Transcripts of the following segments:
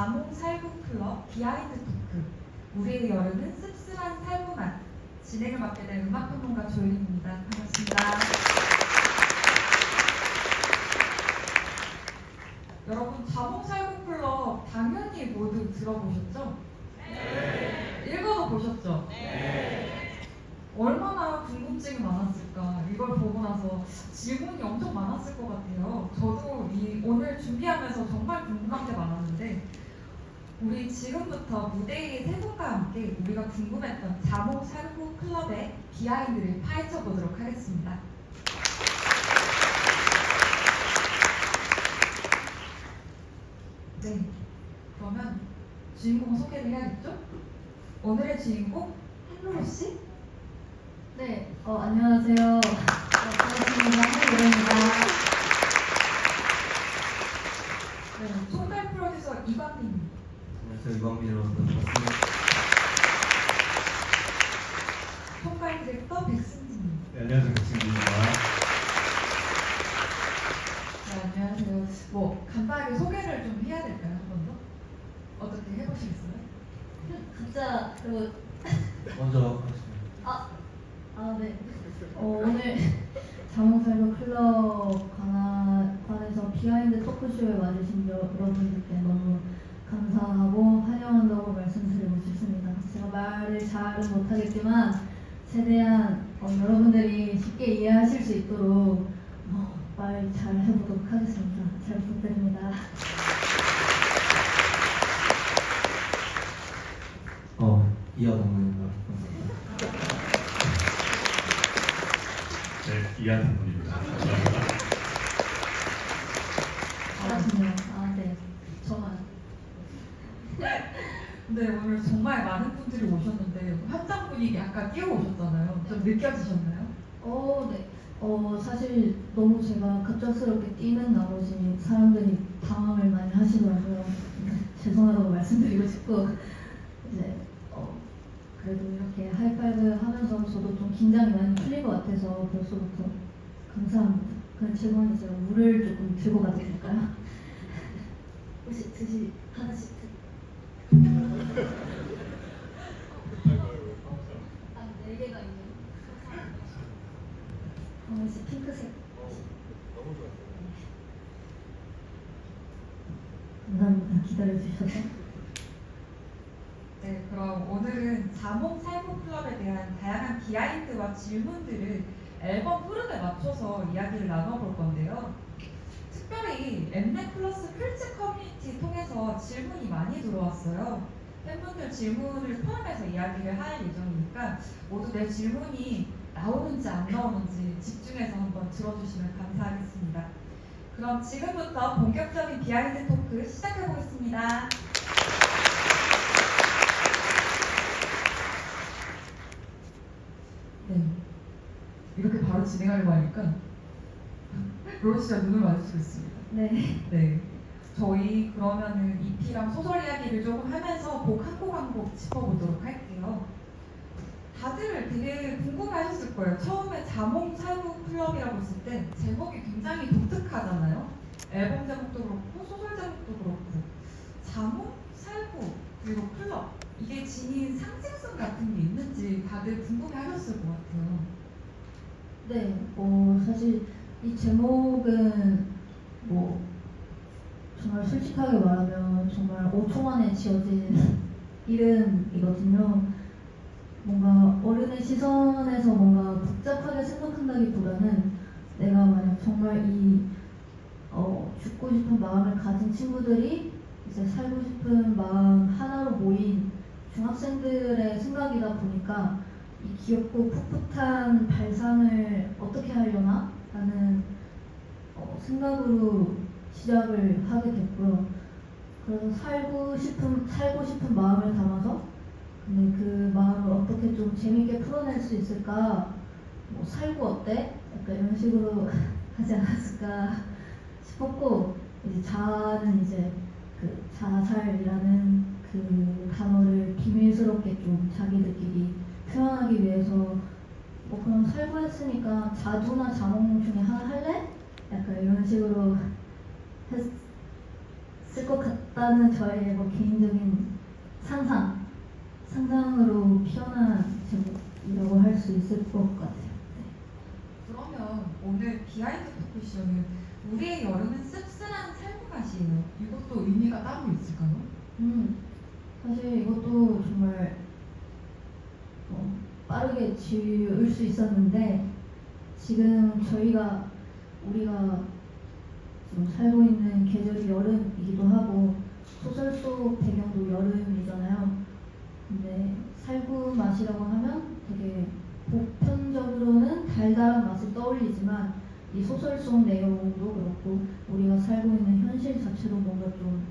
자몽 살구 클럽 비하인드 토크 우리의 여름은 씁쓸한 살구 맛 진행을 맡게 된 음악평론가 조윤입니다. 반갑습니다. 여러분 자몽 살구 클럽 당연히 모두 들어보셨죠? 네. 읽어도 보셨죠? 네. 얼마나 궁금증이 많았을까. 이걸 보고 나서 질문이 엄청 많았을 것 같아요. 저도 오늘 준비하면서 정말 궁금한 게 많았는데 우리 지금부터 무대의 세 분과 함께 우리가 궁금했던 자몽 살구 클럽의 비하인드를 파헤쳐 보도록 하겠습니다. 네, 그러면 주인공 소개를 해야겠죠? 오늘의 주인공 한로로 씨? 네, 안녕하세요. 반갑습니다. 한로로입니다. 네, 총괄 프로듀서 이광민. 안녕하세요. 이광민으로 반갑습니다. 총괄 디렉터 백승진. 네, 안녕하세요. 백승진입니다. 네, 안녕하세요. 간단하게 소개를 좀 해야 될까요? 한 번 더? 어떻게 해보시겠어요? 각자 먼저 하겠습니다. 네. 오늘 자몽 살구 클럽 관해서 비하인드 토크쇼에 와주신 여러분들께 너무 감사하고 환영한다고 말씀드리고 싶습니다. 제가 말을 잘은 못하겠지만 최대한 여러분들이 쉽게 이해하실 수 있도록 말 잘 해보도록 하겠습니다. 잘 부탁드립니다. 이하동문입니다. 네, 이하동문입니다. 감사합니다. 잘하시네요. 네. 저만. 네, 오늘 정말 많은 분들이 오셨는데 현장 분위기 아까 뛰어오셨잖아요. 좀 느껴지셨나요? 네. 사실 너무 제가 갑작스럽게 뛰는 나머지 사람들이 당황을 많이 하시더라고요. 죄송하다고 말씀드리고 싶고 이제 그래도 이렇게 하이파이브 하면서 저도 좀 긴장이 많이 풀린 것 같아서 벌써부터 감사합니다. 그럼 죄송한데 제가 물을 조금 들고 가도 될까요? 혹시 드시 하나씩 네 개가 있네요. 이제 핑크색. 너무 좋아요. 감사합니다. 기다려주셔서. 네, 그럼 오늘은 자몽 살구 클럽에 대한 다양한 비하인드와 질문들을 앨범 흐름에 맞춰서 이야기를 나눠볼 건데요. 특별히 엠넷 플러스 필즈 커뮤니티 통해서 질문이 많이 들어왔어요. 팬분들 질문을 포함해서 이야기를 할 예정이니까 모두 내 질문이 나오는지 안 나오는지 집중해서 한번 들어주시면 감사하겠습니다. 그럼 지금부터 본격적인 비하인드 토크 시작해보겠습니다. 네, 이렇게 바로 진행하려고 하니까 로로 씨가 눈을 마주치고 있습니다. 네. 네, 저희 그러면은 EP랑 소설 이야기를 조금 하면서 곡 한 곡 한 곡 짚어보도록 할게요. 다들 되게 궁금해하셨을 거예요. 처음에 자몽 살구 클럽이라고 했을 때 제목이 굉장히 독특하잖아요. 앨범 제목도 그렇고 소설 제목도 그렇고 자몽, 살구, 그리고 클럽 이게 지닌 상징성 같은 게 있는지 다들 궁금해하셨을 것 같아요. 네, 사실 이 제목은 정말 솔직하게 말하면 정말 5초 만에 지어진 이름이거든요. 뭔가 어른의 시선에서 뭔가 복잡하게 생각한다기보다는 내가 만약 정말 죽고 싶은 마음을 가진 친구들이 이제 살고 싶은 마음 하나로 모인 중학생들의 생각이다 보니까 이 귀엽고 풋풋한 발상을 어떻게 하려나 라는 생각으로 시작을 하게 됐고요. 그래서 살고 싶은 마음을 담아서 근데 그 마음을 어떻게 좀 재밌게 풀어낼 수 있을까? 살고 어때? 약간 이런 식으로 하지 않았을까 싶었고 이제 자아는 이제 그 자살이라는 그 단어를 비밀스럽게 좀 자기들끼리 표현하기 위해서 그럼 살고 했으니까 자두나 자몽 중에 하나 할래? 약간 이런 식으로 있을 것 같다는 저의 뭐 개인적인 상상으로 피어난 제목이라고 할 수 있을 것 같아요. 그러면 오늘 비하인드 토크쇼는 우리의 여름은 씁쓸한 삶의 맛이에요. 이것도 의미가 따로 있을까요? 사실 이것도 정말 빠르게 지을 수 있었는데 지금 우리가 지금 살고 있는 계절이 여름이기도 하고 소설 속 배경도 여름이잖아요. 근데 살구 맛이라고 하면 되게 보편적으로는 달달한 맛을 떠올리지만 이 소설 속 내용도 그렇고 우리가 살고 있는 현실 자체도 뭔가 좀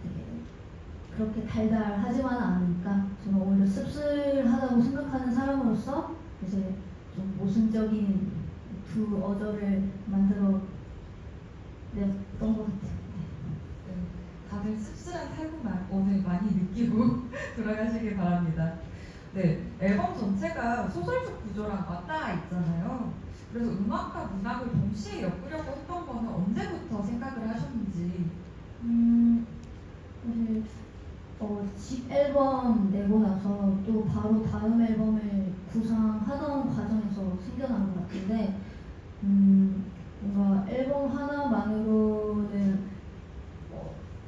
되게 그렇게 달달하지만은 않으니까 저는 오히려 씁쓸하다고 생각하는 사람으로서 이제 좀 모순적인 두 어조를 만들어 냈던 것 같아요. 네, 다들 씁쓸한 삶만 오늘 많이 느끼고 돌아가시길 바랍니다. 네, 앨범 전체가 소설적 구조랑 맞닿아 있잖아요. 그래서 음악과 문학을 동시에 엮으려고 했던 거는 언제부터 생각을 하셨는지. 사실 집 앨범 내고 나서 또 바로 다음 앨범을 구상하던 과정에서 생겨난 것 같은데 뭔가 앨범 하나만으로는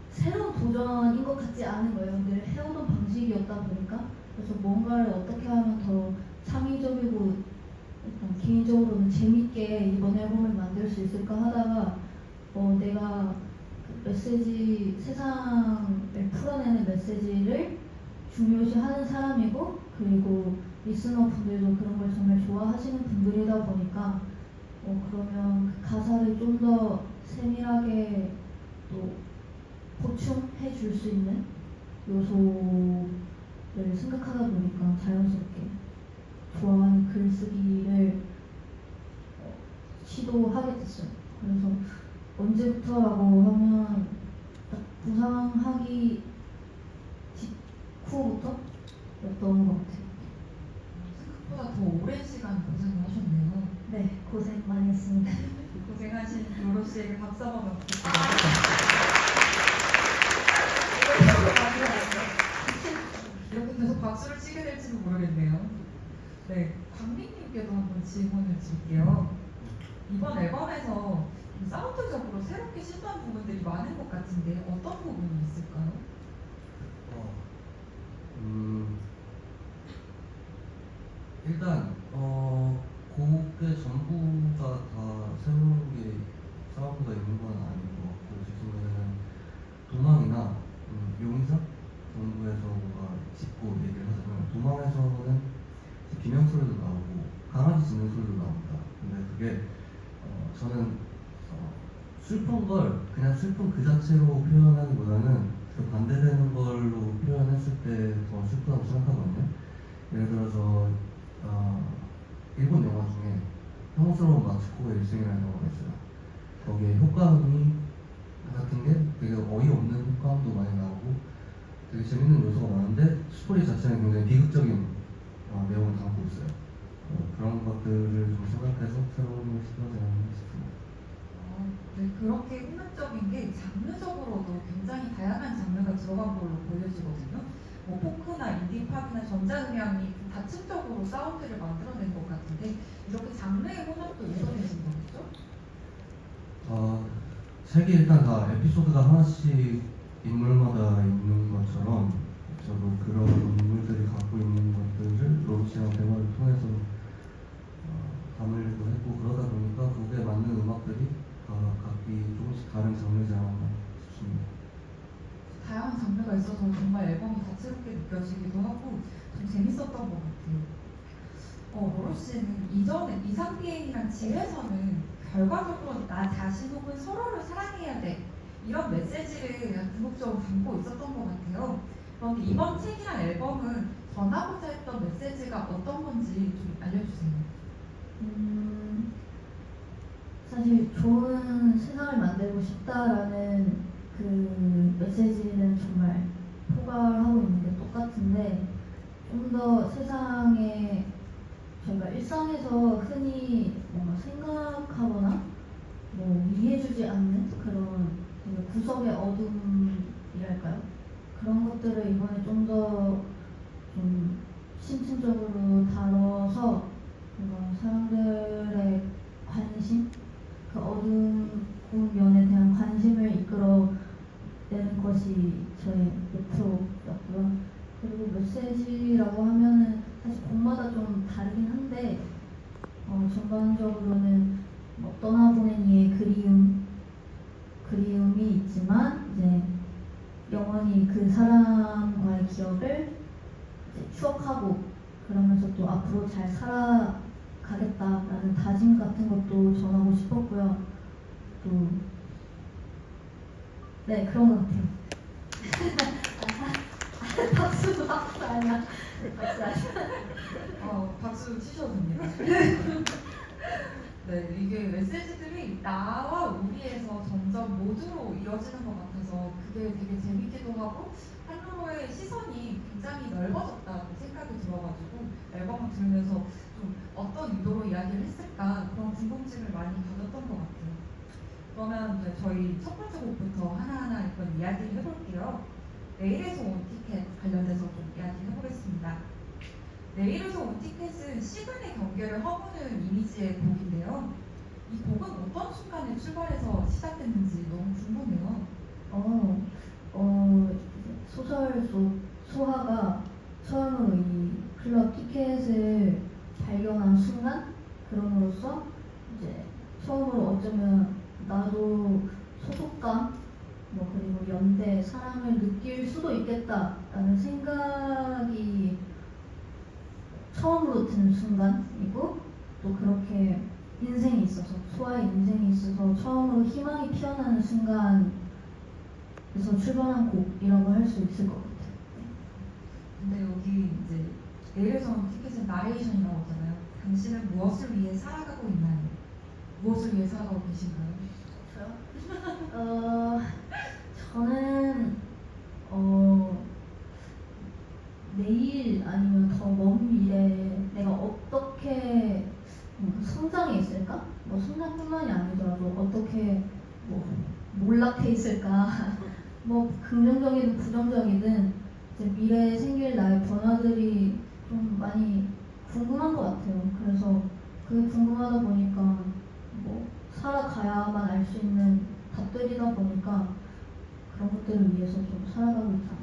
새로운 도전인 것 같지 않은 거예요. 늘 해오던 방식이었다 보니까 그래서 뭔가를 어떻게 하면 더 창의적이고 일단 개인적으로는 재밌게 이번 앨범을 만들 수 있을까 하다가 내가 그 메시지 세상을 풀어내는 메시지를 중요시하는 사람이고 그리고 리스너 분들도 그런 걸 정말 좋아하시는 분들이다 보니까 그러면 그 가사를 좀 더 세밀하게 또 보충해 줄 수 있는 요소를 생각하다 보니까 자연스럽게 좋아하는 글쓰기를 시도하게 됐어요. 그래서 언제부터라고 하면 딱 부상하기 직후부터였던 것 같아요. 생각보다 더 오랜 시간 고생을 하셨네요. 네, 고생 많이 했습니다. 고생하신 로로 씨에게 박수 한번 부탁드립니다. 이렇게 계속 박수를 치게 될지는 모르겠네요. 네, 광민님께도 한번 질문을 드릴게요. 이번 앨범에서 사운드적으로 새롭게 시도한 부분들이 많은 것 같은데 어떤 부분이 있을까요? 일단 곡의 전부가 다 새로운 게 사운드가 있는 건 아닌 것 같고 제 생각에는 도망이나 용의사 정부에서 뭔가 짚고 얘기를 하자면 도망에서는 비명 소리도 나오고 강아지 짖는 소리도 나옵니다. 근데 그게 저는 슬픈 걸 그냥 슬픈 그 자체로 표현하기보다는 그 반대되는 걸로 표현했을 때 더 슬프다고 생각하거든요. 예를 들어서 일본 영화 중에 혐오스러운 마츠코의 일생이라는 영화가 있어요. 거기에 효과음이 같은 게 되게 어이없는 효과음도 많이 나오고 되게 재밌는 요소가 많은데 스토리 자체는 굉장히 비극적인 내용을 담고 있어요. 그런 것들을 좀 생각해서 새로운 걸 시도하지 않았나 싶습니다. 네, 그렇게 흥미적인 게 장르적으로도 굉장히 다양한 장르가 들어간 걸로 보여지거든요. 뭐 포크나 인디팝이나 전자음향이 다층적으로 사운드를 만들어낸 것 같은데 이렇게 장르의 혼합도 이뤄내신 거죠? 책이 일단 다 에피소드가 하나씩 인물마다 있는 것처럼 저도 그런 인물들이 갖고 있는 것들을 로우 씨랑 대화를 통해서 담으려고 했고 그러다 보니까 그에 맞는 음악들이 각기 조금씩 다른 장르지 않았나 싶습니다. 다양한 장르가 있어서 정말 앨범이 다채롭게 느껴지기도 하고 좀 재밌었던 것 같아요. 로로 씨는 이전에 이상비행이랑 지혜서는 결과적으로 나 자신 혹은 서로를 사랑해야 돼 이런 메시지를 궁극적으로 담고 있었던 것 같아요. 그런데 이번 책이랑 앨범은 전하고자 했던 메시지가 어떤 건지 좀 알려주세요. 사실 좋은 세상을 만들고 싶다라는 그 메시지는 정말 포괄하고 있는 게 똑같은데 좀 더 세상에 저희가 일상에서 흔히 뭔가 생각하거나 뭐 이해해주지 않는 그런 되게 구석의 어둠이랄까요? 그런 것들을 이번에 좀 더 좀 심층적으로 다뤄서 뭔가 사람들의 관심, 그 어두운 면에 대한 관심을 이끌어내는 것이 저의 목표였고요. 그리고 메시지라고 하면은 사실 곡마다 좀 다르긴 한데 전반적으로는 뭐 떠나보낸 이의 그리움이 있지만 이제 영원히 그 사람과의 기억을 이제 추억하고 그러면서 또 앞으로 잘 살아가겠다라는 다짐 같은 것도 전하고 싶었고요. 또 네, 그런 것 같아요. 박수 아니야. 박수 아니야. 박수 치셔도 됩니다. 네, 이게 메시지들이 나와 우리에서 점점 모두로 이어지는 것 같아서 그게 되게 재밌기도 하고 한로의 시선이 굉장히 넓어졌다고 생각이 들어가지고 앨범을 들으면서 좀 어떤 의도로 이야기를 했을까 그런 궁금증을 많이 가졌던 것 같아요. 그러면 이제 저희 첫 번째 곡부터 하나하나 이번 이야기를 해볼게요. 내일에서 온 티켓 관련돼서 좀 이야기 해보겠습니다. 내일에서 온 티켓은 시간의 경계를 허무는 이미지의 곡인데요. 이 곡은 어떤 순간에 출발해서 시작됐는지 너무 궁금해요. 소설 속 소하가 처음으로 이 클럽 티켓을 발견한 순간, 그럼으로써 이제 처음으로 어쩌면 나도 소속감, 뭐 그리고 연대 사랑을 느낄 수도 있겠다라는 생각이 처음으로 드는 순간이고, 또 그렇게 인생이 있어서, 소아의 인생이 있어서 처음으로 희망이 피어나는 순간에서 출발한 곡이라고 할 수 있을 것 같아요. 근데 여기 이제 내일에서 온 티켓은 나레이션이라고 하잖아요. 당신은 무엇을 위해 살아가고 있나요? 무엇을 위해 살아가고 계신가요? 저요? 저는 내일 아니면 더 먼 미래에 내가 어떻게 성장해 있을까? 뭐 성장뿐만이 아니더라도 어떻게 뭐 몰락해 있을까? 뭐 긍정적이든 부정적이든 이제 미래에 생길 나의 변화들이 좀 많이 궁금한 것 같아요. 그래서 그게 궁금하다 보니까 뭐 살아가야만 알 수 있는 답들이다 보니까 그런 것들을 위해서 좀 살아가고 있지 않나.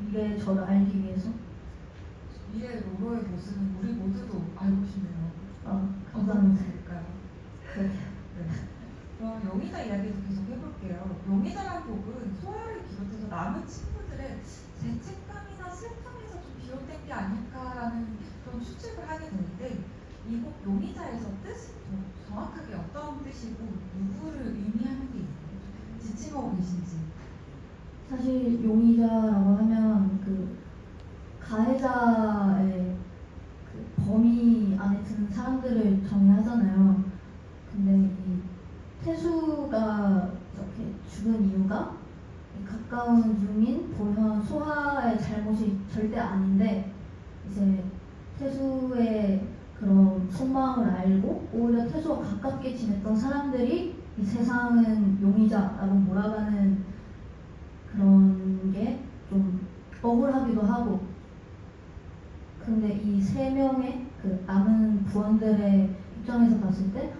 미래의 저를 알기 위해서. 미래 로로의 모습은 우리 모두도 알고 싶네요. 어떤 감사합니다. 모습일까요? 그렇게. 네. 그럼 용의자 이야기도 계속 해볼게요. 용의자란 곡은 소아를 비롯해서 남은 친구들의 죄책감이나 슬픔에서 좀 비롯된 게 아닐까라는 그런 추측을 하게 되는데 이 곡 용의자에서 뜻은 정확하게 어떤 뜻이고 누구를 의미하는 게 있나요? 지칭하고 계신지. 사실 용의자라고 하면 그 가해자의 그 범위 안에 드는 사람들을 정의하잖아요. 근데 이 태수가 이렇게 죽은 이유가 가까운 유민, 보현, 소하의 잘못이 절대 아닌데 이제 태수의 그런 속마음을 알고 오히려 태수와 가깝게 지냈던 사람들이 이 세상은 용의자라고 몰아가는 그런 게 좀 억울하기도 하고, 근데 이 세 명의 그 남은 부원들의 입장에서 봤을 때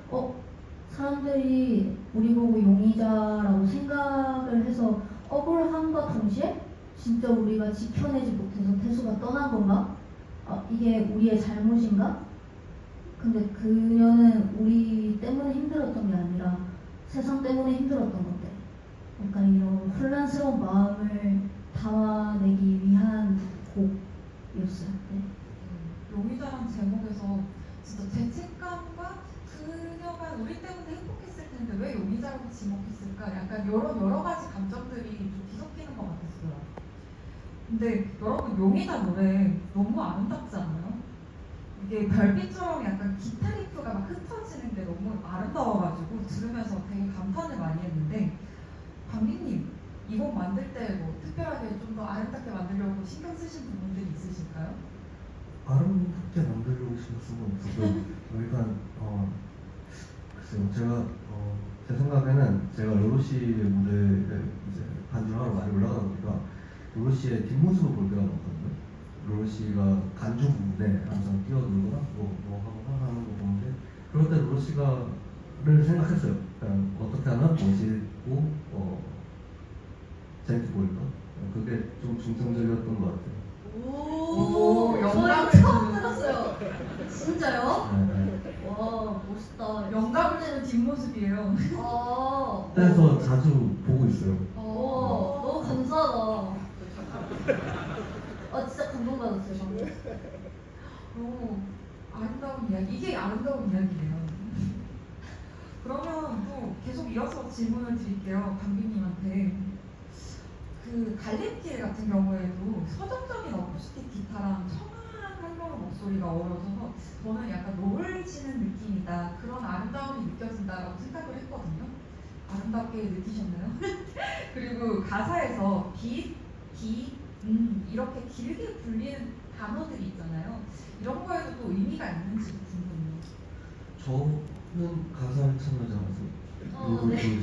사람들이 우리 보고 용의자라고 생각을 해서 억울함과 동시에 진짜 우리가 지켜내지 못해서 태수가 떠난 건가? 이게 우리의 잘못인가? 근데 그녀는 우리 때문에 힘들었던 게 아니라 세상 때문에 힘들었던 건데, 약간 이런 혼란스러운 마음을 담아내기 위한 곡이었어요. 네. 용의자란 제목에서 진짜 죄책감과 그녀가 우리 때문에 행복했을 텐데 왜 용의자라고 지목했을까? 약간 여러 가지 감정들이 좀 뒤섞이는 것 같았어요. 근데 여러분 용의자 노래 너무 아름답지 않아요? 이게 별빛처럼 약간 기타 리프가 막 흩어지는 게 너무 아름다워가지고 들으면서 되게 감탄을 많이 했는데 광민님 이 곡 만들 때 뭐 특별하게 좀 더 아름답게 만들려고 신경 쓰신 부분들이 있으실까요? 아름답게 만들려고 신경 쓴 건 없어서 일단 글쎄요, 제가 제 생각에는 제가 로로시의 무대에 이제 반주하러 많이 올라가다 보니까 로로시의 뒷모습을 볼 때가 많거든요. 로로시가 간주 부분에 항상 뛰어들거나 뭐 하거나 하는 거 보는데 그럴 때 로로시가를 생각했어요. 그냥 어떻게 하면 멋있고 재밌게 보일까? 그게 좀 중점적이었던 것 같아요. 오, 영감을 저희 처음 주는- 들었어요. 진짜요? 네. 와 멋있다. 영감을 주는 뒷모습이에요. 그래서 자주 보고 있어요. 너무 감사하다. 진짜 감동받았어요 방금. 오, 아름다운 이야기. 이게 아름다운 이야기예요. 그러면 또 계속 이어서 질문을 드릴게요. 강빈님한테. 그 갈림길 같은 경우에도 서정적인 어쿠스틱 기타랑 청아한 한겨울 목소리가 어우러져서 저는 약간 롤을 치는 느낌이다. 그런 아름다움이 느껴진다라고 생각을 했거든요. 아름답게 느끼셨나요? 그리고 가사에서 빛, 기, 이렇게 길게 불리는 단어들이 있잖아요. 이런 거에도 또 의미가 있는지도 궁금해요. 저는 가사를 참여하지 않았어요. 어, 네.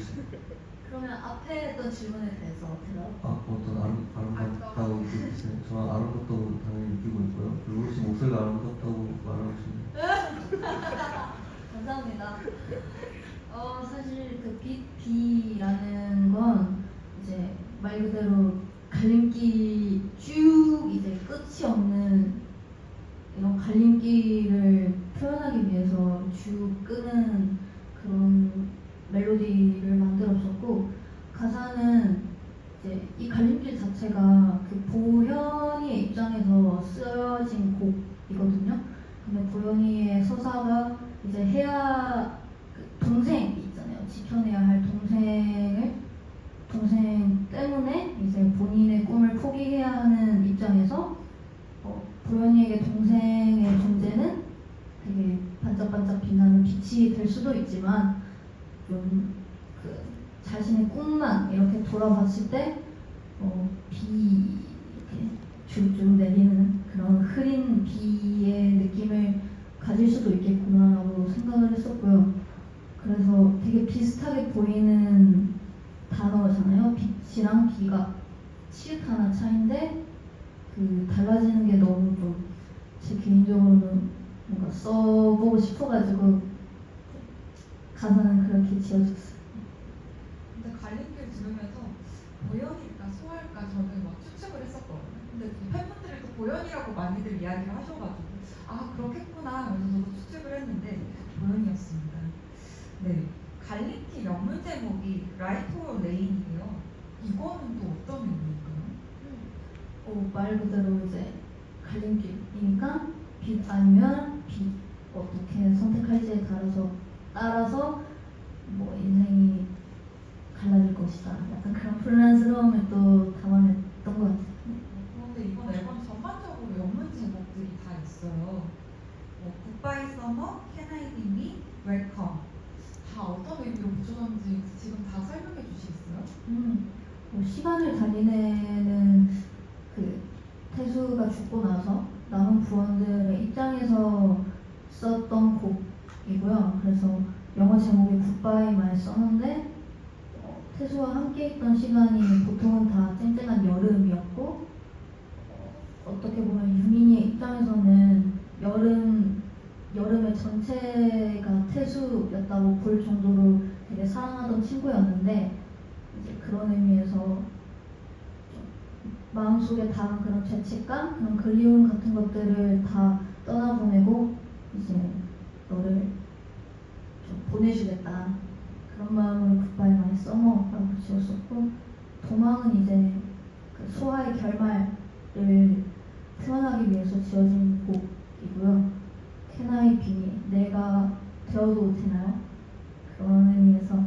그러면 앞에 했던 질문에 대해서 대답. 어떤 아름답다고 느끼세요? 저는 아름답다고 당연히 느끼고 있고요. 로로시 목소리가 아름답다고 말하시는 감사합니다. 사실 그 빛비라는 건 이제 말 그대로 갈림길 쭉 이제 끝이 없는 이런 갈림길을 표현하기 위해서 쭉 끄는 그런 멜로디를 만들었었고 가사는 이제 이 갈림길 자체가 그 보현이의 입장에서 쓰여진 곡이거든요. 근데 보현이의 서사가 이제 그 동생이 있잖아요. 지켜내야 할 동생 때문에 이제 본인의 꿈을 포기해야 하는 입장에서 보현이에게 동생의 존재는 되게 반짝반짝 빛나는 빛이 될 수도 있지만 좀 그 자신의 꿈만 이렇게 돌아봤을 때 비 이렇게 쭉쭉 내리는 그런 흐린 비의 느낌을 가질 수도 있겠구나라고 생각을 했었고요. 그래서 되게 비슷하게 보이는 단어잖아요. 빛이랑 비가 치읓 하나 차인데 그 달라지는 게 너무 좀 제 개인적으로는 뭔가 써보고 싶어가지고 가사는 그렇게 지어졌어요. 근데 갈림길 들으면서 보현일까 소화일까 저는 막 추측을 했었거든요. 근데 또 팬분들이 또 보현이라고 많이들 이야기를 하셔가지고 그렇겠구나 그래서 저도 추측을 했는데 보현이었습니다. 네, 갈림길 영문 제목이 라이트 오어 레인이에요. 이거는 또 어떤 의미일까요? 말 그대로 이제 갈림길이니까 빛 아니면 빛 어떻게 선택할지에 따라서 뭐 인생이 갈라질 것이다. 약간 그런 혼란스러움을 또 담아냈던 것 같아요. 그런데 이번 앨범 전반적으로 영문 제목들이 다 있어요. Goodbye Summer, Can I Be Me, Welcome. 다 어떤 의미로 붙여졌는지 지금 다 설명해 주시겠어요? 시간을 달리네는 그 태수가 죽고 나서 남은 부원들의 입장에서 썼던 곡이고요. 그래서 영어 제목에 굿바이만 썼는데 태수와 함께 있던 시간이 보통은 다 쨍쨍한 여름이었고 어떻게 보면 유민이의 입장에서는 여름의 전체가 태수였다고 볼 정도로 되게 사랑하던 친구였는데 이제 그런 의미에서 마음속에 담은 그런 죄책감, 그런 그리움 같은 것들을 다 떠나보내고 이제 너를 좀 보내주겠다 그런 마음으로 굿바이 마이 서머라고 지었었고 도망은 이제 그 소아의 결말을 표현하기 위해서 지어진 곡이고요. Can I be 내가 되어도 되나요? 그런 의미에서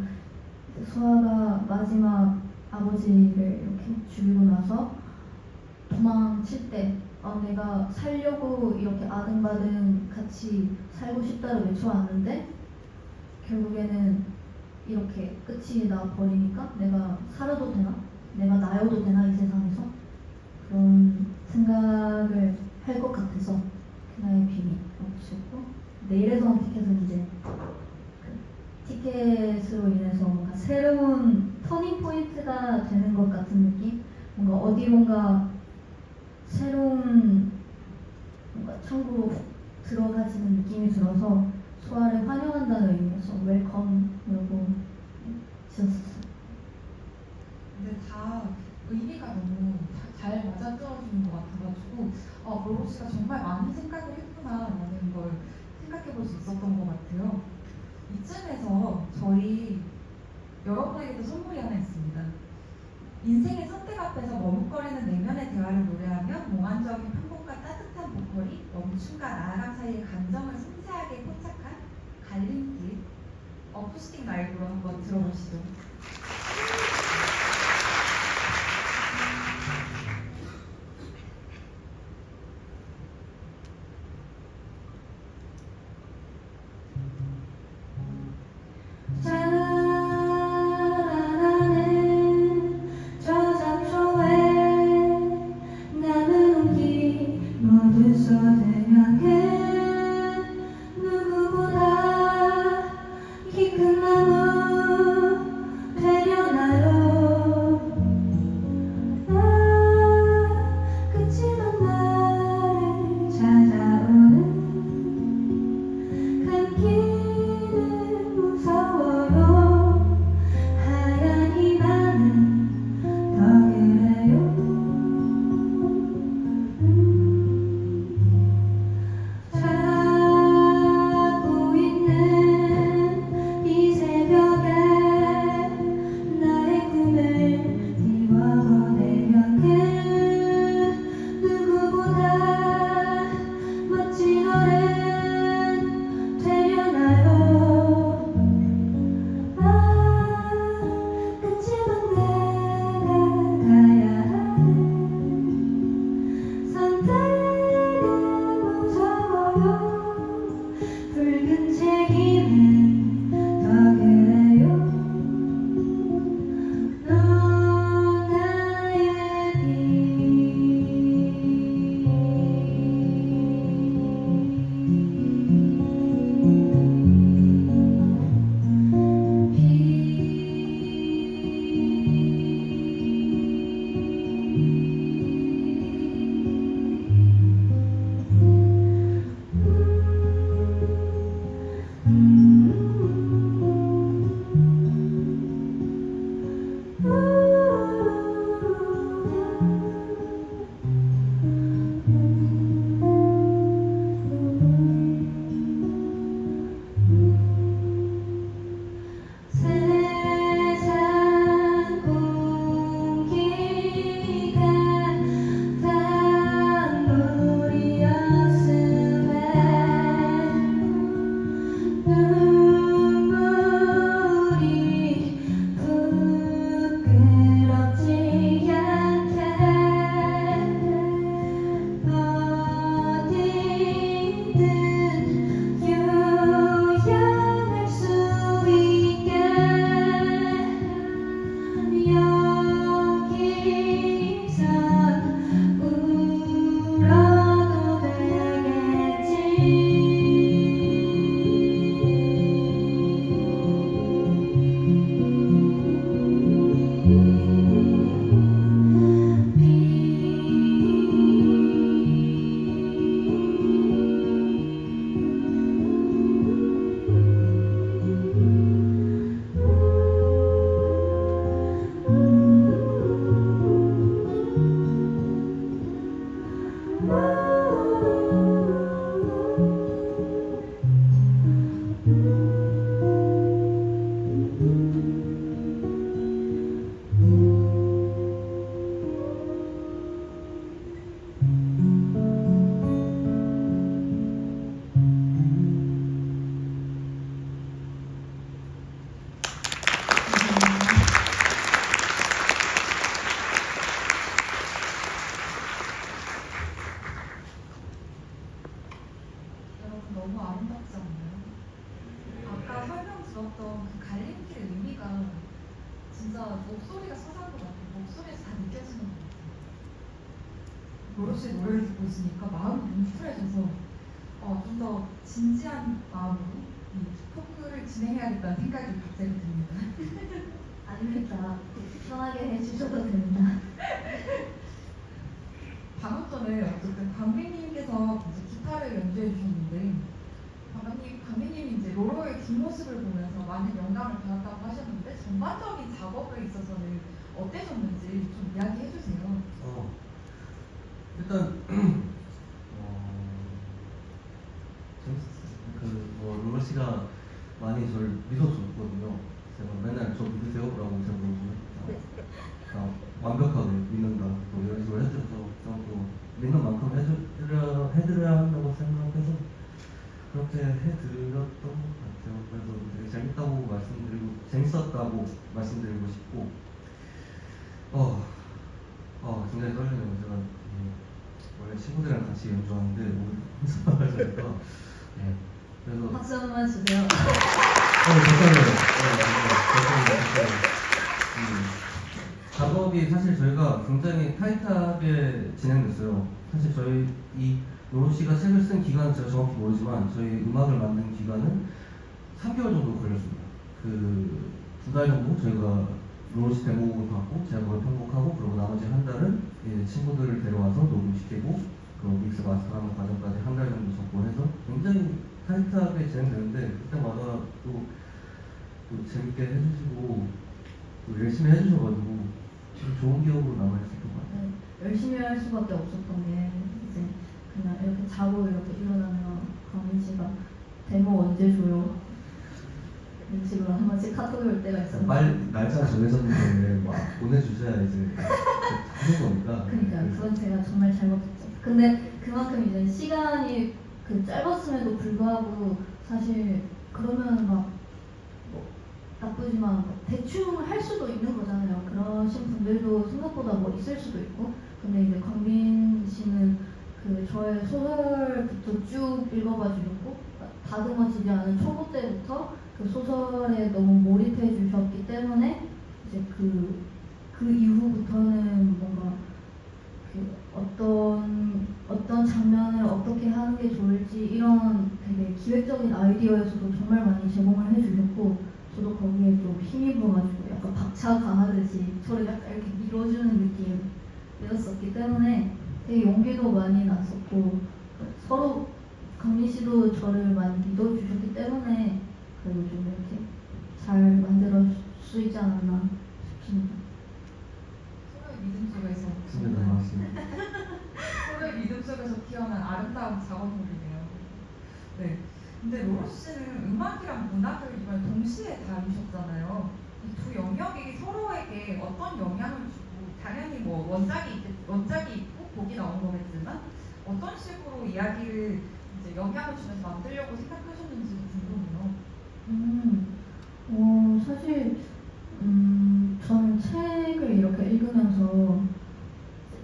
소아가 마지막 아버지를 이렇게 죽이고 나서 도망칠 때 내가 살려고 이렇게 아등바등 같이 살고 싶다를 외쳐왔는데 결국에는 이렇게 끝이 나버리니까 내가 살아도 되나? 내가 나여도 되나 이 세상에서? 그런 생각을 할 것 같아서 그나의 비밀이라고 지었고 내일의 선택해서 이제 그 티켓으로 인해서 뭔가 새로운 터닝 포인트가 되는 것 같은 느낌? 뭔가 어디론가 새로운 뭔가 천국으로 훅 들어가지는 느낌이 들어서 소아를 환영한다는 의미에서 웰컴이라고 지었었어요. 근데 다 의미가 너무 잘 맞아떨어지는 것 같아가지고 로로 씨가 정말 많은 생각을 했구나라는 걸 생각해 볼 수 있었던 것 같아요. 이쯤에서 저희 여러분에게도 선물이 하나 있습니다. 인생의 선택 앞에서 머뭇거리는 내면의 대화를 노래하며 몽환적인 편곡과 따뜻한 보컬이 멈춤과 나아감 사이의 감정을 섬세하게 포착한 갈림길 어쿠스틱 라이브로 한번 들어보시죠. 자라나는 저 잡초에 남은 온기 모두 쏟으면 그 누구보다 키 큰 나무 되려나요. 그치만 나를 찾아오는 감기는 무서워요. 하얀 희망은 더 그래요. 자고 있는 이 새벽에 나의 꿈을 띄워보내면 그 누구보다 멋진 어른 되려나요. 그치만 내가 가야 하는 선택은 무서워요. 붉은 책임은 더 그래요. 넌 나의 세상 공기가 단물이었음에 눈물이 부끄럽지 않게 어디든 요양할 수 있게 여기선 울어도 여러분 너무 아름답지 않나요? 아까 설명 들었던 그 갈림길의 의미가 진짜 목소리가 서사인 것 같아요. 목소리에서 다 느껴지는 것 같아요. 로로 씨의 노래를 듣고 있으니까 마음이 뭉클해져서 좀 더 진지한 마음으로 이 토크를 진행해야겠다는 생각이 갑자기 듭니다. 아닙니다. 편하게 해주셔도 됩니다. 방금 전에 어쨌든 광민님께서 이제 기타를 연주해 주셨는데 광민님이 이제 로로의 뒷모습을 보면서 많은 영감을 받았다고 하셨는데 전반적인 작업에 있어서는 어떠셨는지 좀 이야기해 주세요. 일단 재밌었어요. 로로 씨가 많이 저를 믿어줬거든요. 제가 맨날 저 믿으세요라고 제가 물어보면 완벽하게 믿는다. 또 이런 식으로 해주셔서 또 믿는 만큼 해드려야 한다고 생각해서 그렇게 해드렸던 것 같아요. 그래서 되게 재밌다고 재밌었다고 말씀드리고 싶고, 굉장히 떨리네요. 제가 원래 친구들이랑 같이 연주하는데 오늘 혼자 하니까 그래서 박수 한 번 주세요. 작업이 사실 저희가 굉장히 타이트하게 진행됐어요. 사실 저희 이 로로 씨가 책을 쓴 기간은 제가 정확히 모르지만 저희 음악을 만든 기간은 3개월 정도 걸렸습니다. 그 2달 정도 저희가 로로 씨 데모곡을 받고 제가 그걸 편곡하고 그리고 나머지 한 달은 친구들을 데려와서 녹음시키고 그 믹스 마스터하는 과정까지 한 달 정도 접근해서 굉장히 타이트하게 진행되는데 그때마다 또 재밌게 해주시고 또 열심히 해주셔가지고 좀 좋은 기억으로 남아있을 것 같아요. 네, 열심히 할 수밖에 없었던 게 이제 그냥 이렇게 자고 이렇게 일어나면 강민 씨가 데모 언제 줘요? 이런 식으로 한 번씩 카톡이 올 때가 있었는데 날짜 정해졌는데 막 보내주셔야 이제 하는 거니까. 그러니까 그건 제가 정말 잘못했죠. 근데 그만큼 이제 시간이 짧았음에도 불구하고 사실 그러면 막 나쁘지만 대충 할 수도 있는 거잖아요. 그러신 분들도 생각보다 있을 수도 있고. 근데 이제 광민 씨는 저의 소설부터 쭉 읽어봐주셨고 다듬어지지 않은 초보 때부터 그 소설에 너무 몰입해 주셨기 때문에 이제 그 이후부터는 뭔가 어떤 장면을 어떻게 하는 게 좋을지 이런 되게 기획적인 아이디어에서도 정말 많이 제공을 해주셨고 저도 거기에 좀 힘입어가지고 약간 박차 가하듯이 저를 약간 이렇게 밀어주는 느낌이었었기 때문에 되게 용기도 많이 났었고 서로 강민 씨도 저를 많이 믿어주셨기 때문에 그래도 좀 이렇게 잘 만들어 수 있지 않았나 싶습니다. 서로의 믿음 속에서 진짜 나왔습니다. 서로의 믿음 속에서 피어난 아름다운 작업물이네요. 네. 근데 로로 씨는 음악이랑 문학을 이번에 동시에 다루셨잖아요. 이 두 영역이 서로에게 어떤 영향을 주고 당연히 원작이 있고 곡이 나온 거겠지만 어떤 식으로 이야기를 이제 영향을 주면서 만들려고 생각하셨는지 궁금해요. 사실 저는 책을 이렇게 읽으면서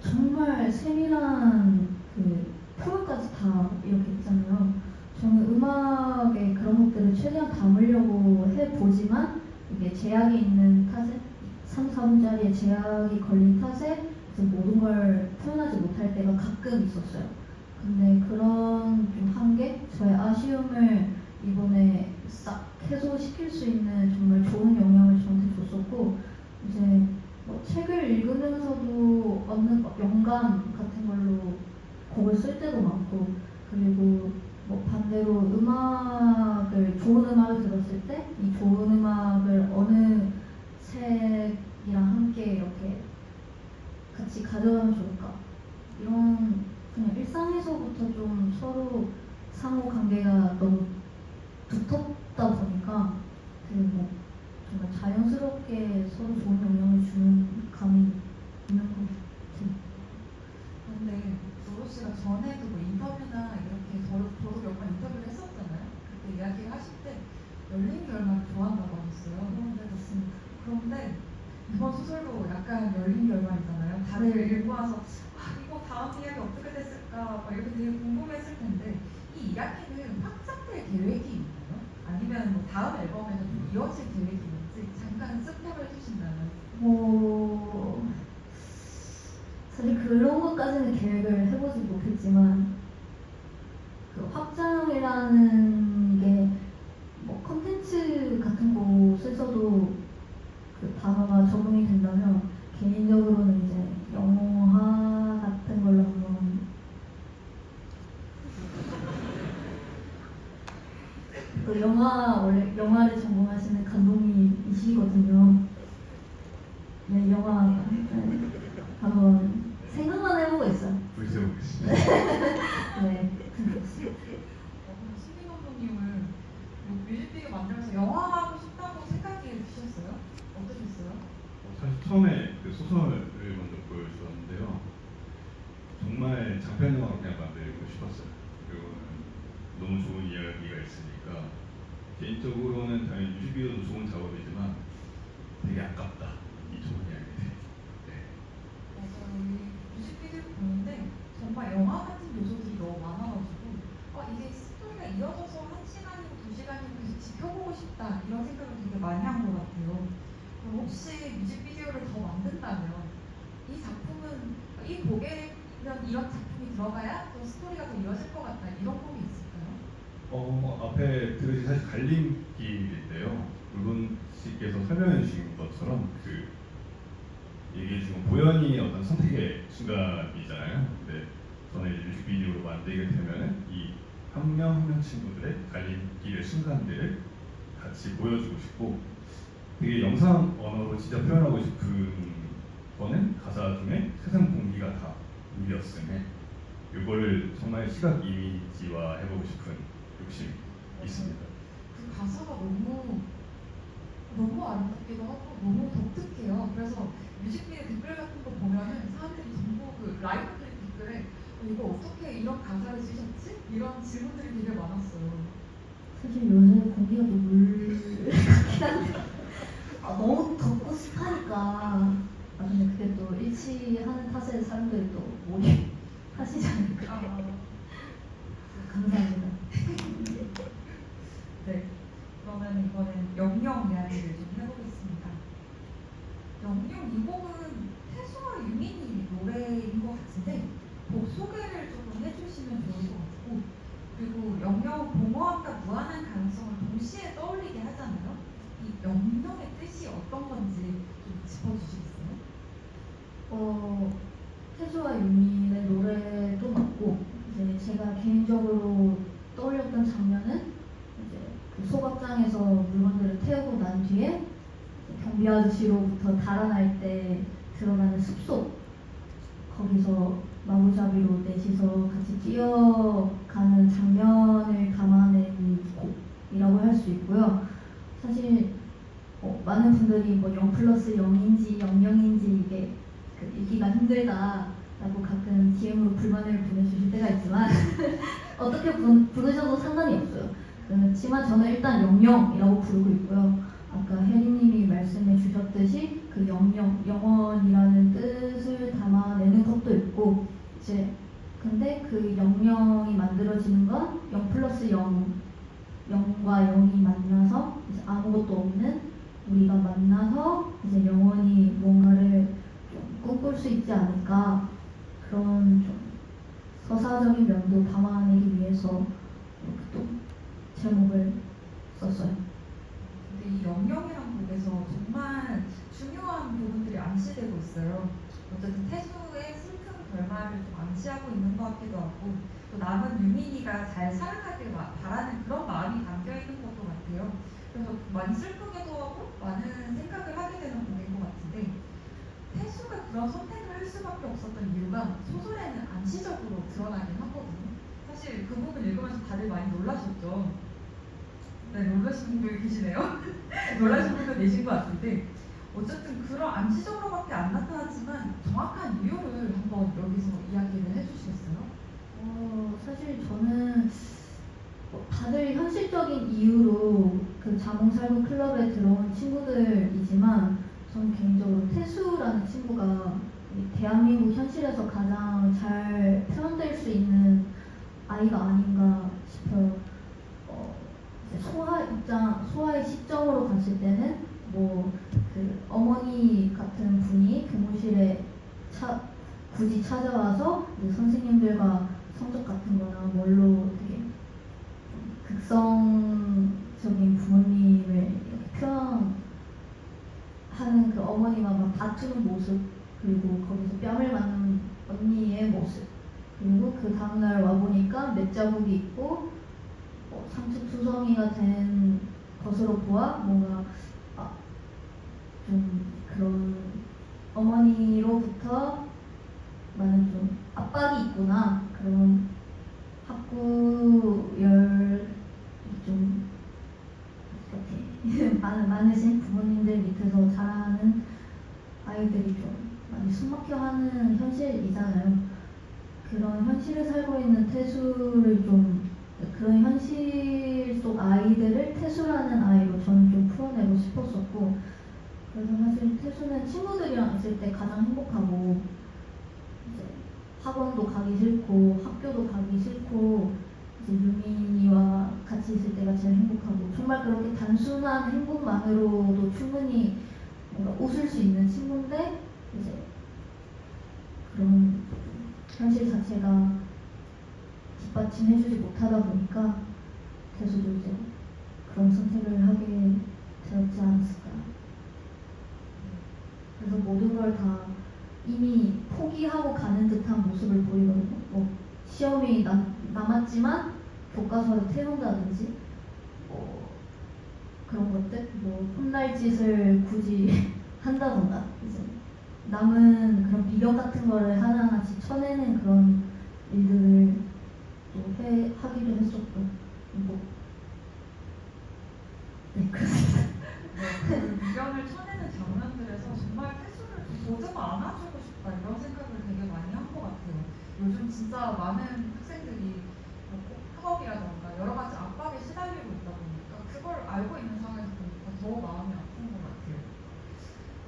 정말 세밀한 표현까지 다 이렇게 있잖아요. 저는 음악에 그런 것들을 최대한 담으려고 해보지만 이게 제약이 있는 탓에 3, 4분짜리의 제약이 걸린 탓에 이제 모든 걸 표현하지 못할 때가 가끔 있었어요. 근데 그런 좀 한계, 저의 아쉬움을 이번에 싹 해소시킬 수 있는 정말 좋은 영향을 저한테 줬었고 이제 책을 읽으면서도 얻는 영감 같은 걸로 곡을 쓸 때도 많고 그리고 반대로 좋은 음악을 들었을 때 이 좋은 음악을 어느 책이랑 함께 이렇게 같이 가져가면 좋을까 이런 그냥 일상에서부터 좀 서로 상호 관계가 너무 두텁다 보니까 정말 자연스럽게 서로 좋은 영향을 주는 감이 있는 것 같아요. 근데 로로 씨가 전에도 인터뷰나 이렇게 저도 몇 번 인터뷰를 했었잖아요. 그때 이야기를 하실 때 열린 결말을 좋아한다고 하셨어요. 네, 맞습니다. 그런데 이번 소설도 약간 열린 결말이잖아요. 다들 읽고 와서 이거 다음 이야기 어떻게 됐을까 이렇게 되게 궁금했을 텐데 이 이야기는 확장될 계획이 있나요? 아니면 다음 앨범에서 좀 이어질 계획이 있는지 잠깐 스포를 해주신다면. 사실 그런 것까지는 계획을 해보지 못했지만 확장이라는 게 컨텐츠 같은 곳에서도 단어 또 원래 영화를 전공하시는 감독님이시거든요. 네, 영화 한번 생각만 해보고 있어요. 불태우겠습니다. 네. 신민 감독님은 뮤직비디오 만들면서 영화하고 싶다고 생각이 드셨어요? 어떠셨어요? 사실 처음에 그 소설을 먼저 보여주셨는데요. 정말 장편 영화로 그냥 만들고 싶었어요. 그리고 너무 좋은 이야기가 있으니까 개인적으로는 당연히 뮤직비디오도 좋은 작업이지만 되게 아깝다. 이 좋은 이야기들. 네. 맞아요. 이 뮤직비디오 보는데 정말 영화 같은 요소들이 너무 많아가지고 이게 스토리가 이어져서 1시간이고 2시간이고 계속 지켜보고 싶다 이런 생각을 되게 많이 한 것 같아요. 그럼 혹시 뮤직비디오를 더 만든다면 이 작품은 이 곡에는 이런 작품이 들어가야 또 스토리가 더 이어질 것 같다 이런 곡이 있을까요? 앞에 들으신 사실 갈림길인데요. 물론 씨께서 설명해 주신 것처럼 이게 지금 보현이 어떤 선택의 순간이잖아요. 근데 저는 이제 뮤직비디오로 만들게 되면은 이 한 명 한 명 친구들의 갈림길의 순간들을 같이 보여주고 싶고 되게 영상 언어로 진짜 표현하고 싶은 거는 가사 중에 세상 공기가 다 우리였음에 이거를 정말 시각 이미지화 해보고 싶은 욕심이 있습니다. 그 가사가 너무 아름답기도 하고 너무 독특해요. 그래서 뮤직비디오 댓글 같은 거 보면은 사람들이 전부 그 라이브 클립 댓글에 이거 어떻게 이런 가사를 쓰셨지? 이런 질문들이 되게 많았어요. 사실 요새 공기가 좀 물같긴 한데 너무 덥고 습하니까 근데 그게 또 일치하는 탓에 사람들이 또 몰입하시지 않을까. 감사합니다. 네. 그러면 이번엔 영영 이야기를 좀 해보겠습니다. 영영 이 곡은 태수와 유민이 노래인 것 같은데 곡 소개를 조금 해주시면 좋을 것 같고 그리고 영영 공허함과 무한한 가능성을 동시에 떠올리게 하잖아요. 이 영영의 뜻이 어떤 건지 좀 짚어주시겠어요? 태수와 유민의 노래도 맞고 이제 제가 개인적으로 떠올렸던 장면은 이제 그 소각장에서 물건들을 태우고 난 뒤에 경비 아저씨로부터 달아날 때 들어가는 숲속 거기서 마구잡이로 넷이서 같이 뛰어가는 장면을 담아낸 곡이라고 할 수 있고요. 사실 많은 분들이 뭐 0+0인지 00인지 이게 읽기가 힘들다라고 가끔 DM으로 불만을 보내주실 때가 있지만 어떻게 부르셔도 상관이 없어요. 그렇지만 저는 일단 00이라고 부르고 있고요. 아까 혜리님이 말씀해 주셨듯이 그 영원이라는 뜻을 담아내는 것도 있고 이제 근데 그 00이 만들어지는 건 0+0 0과 0이 만나서 이제 아무것도 없는 우리가 만나서 이제 영원히 뭔가를 좀 꿈꿀 수 있지 않을까 그런 좀 서사적인 면도 담아내기 위해서 이렇게 또 제목을 썼어요. 근데 이 영영이라는 곡에서 정말 중요한 부분들이 암시되고 있어요. 어쨌든 태수의 슬픈 결말을 좀 암시하고 있는 것 같기도 하고 또 남은 유민이가 잘 살아가길 바라는 그런 마음이 담겨 있는 것도 같아요. 그래서 많이 슬프기도 하고 많은 생각을 하게 되는 곡인 것 같은데 태수가 그런 선택을 할 수밖에 없었던 이유가 소설에는 암시적으로 드러나긴 하거든요. 사실 그 부분 읽으면서 다들 많이 놀라셨죠. 네, 놀라신 분들 계시네요. 놀라신 분도 계신 것 같은데 어쨌든 그런 암시적으로밖에 안 나타났지만 정확한 이유를 한번 여기서 이야기를 해주시겠어요? 사실 저는 다들 현실적인 이유로 그 자몽살구 클럽에 들어온 친구들이지만 저는 개인적으로 태수라는 친구가 이 대한민국 현실에서 가장 잘 표현될 수 있는 아이가 아닌가 싶어요. 소아의 시점으로 갔을 때는 뭐 그 어머니 같은 분이 교무실에 굳이 찾아와서 선생님들과 성적 같은 거나 뭘로 되게 극성적인 부모님을 이렇게 표현하는 그 어머니와 막 다투는 모습 그리고 거기서 뺨을 맞는 언니의 모습 그리고 그 다음날 와보니까 맷자국이 있고 상투투성이가 된 것으로 보아 뭔가 좀 그런 어머니로부터 많은 좀 압박이 있구나, 그런 학구열이 좀 이렇게 많으신 부모님들 밑에서 자라는 아이들이 좀 많이 숨막혀하는 현실이잖아요. 그런 현실을 살고 있는 태수를 좀, 그런 현실 속 아이들을 태수라는 아이로 저는 좀 풀어내고 싶었었고, 그래서 사실 태수는 친구들이랑 있을 때 가장 행복하고, 이제 학원도 가기 싫고 학교도 가기 싫고 이제 유민이와 같이 있을 때가 제일 행복하고, 정말 그렇게 단순한 행복만으로도 충분히 뭔가 웃을 수 있는 친구인데, 이제 그런 현실 자체가 뒷받침해주지 못하다 보니까 태수도 이제 그런 선택을 하게 되었지 않았을까. 그래서 모든 걸 다 이미 포기하고 가는 듯한 모습을 보이거든요. 뭐 시험이 남았지만 교과서를 태운다든지 뭐 그런 것들, 뭐 혼날 짓을 굳이 한다던가, 이제 남은 그런 미련 같은 거를 하나하나씩 쳐내는 그런 일들을 또 하기도 했었고, 뭐 네, 그렇습니다. 그 미련을 쳐내는 장면들에서 정말 태수를 좀 보듬어 안아주고 싶다 이런 생각을 되게 많이 한 것 같아요. 요즘 진짜 많은 학생들이 뭐 학업이라던가 여러 가지 압박에 시달리고 있다 보니까 그걸 알고 있는 상황에서 보니까 더 마음이 아픈 것 같아요.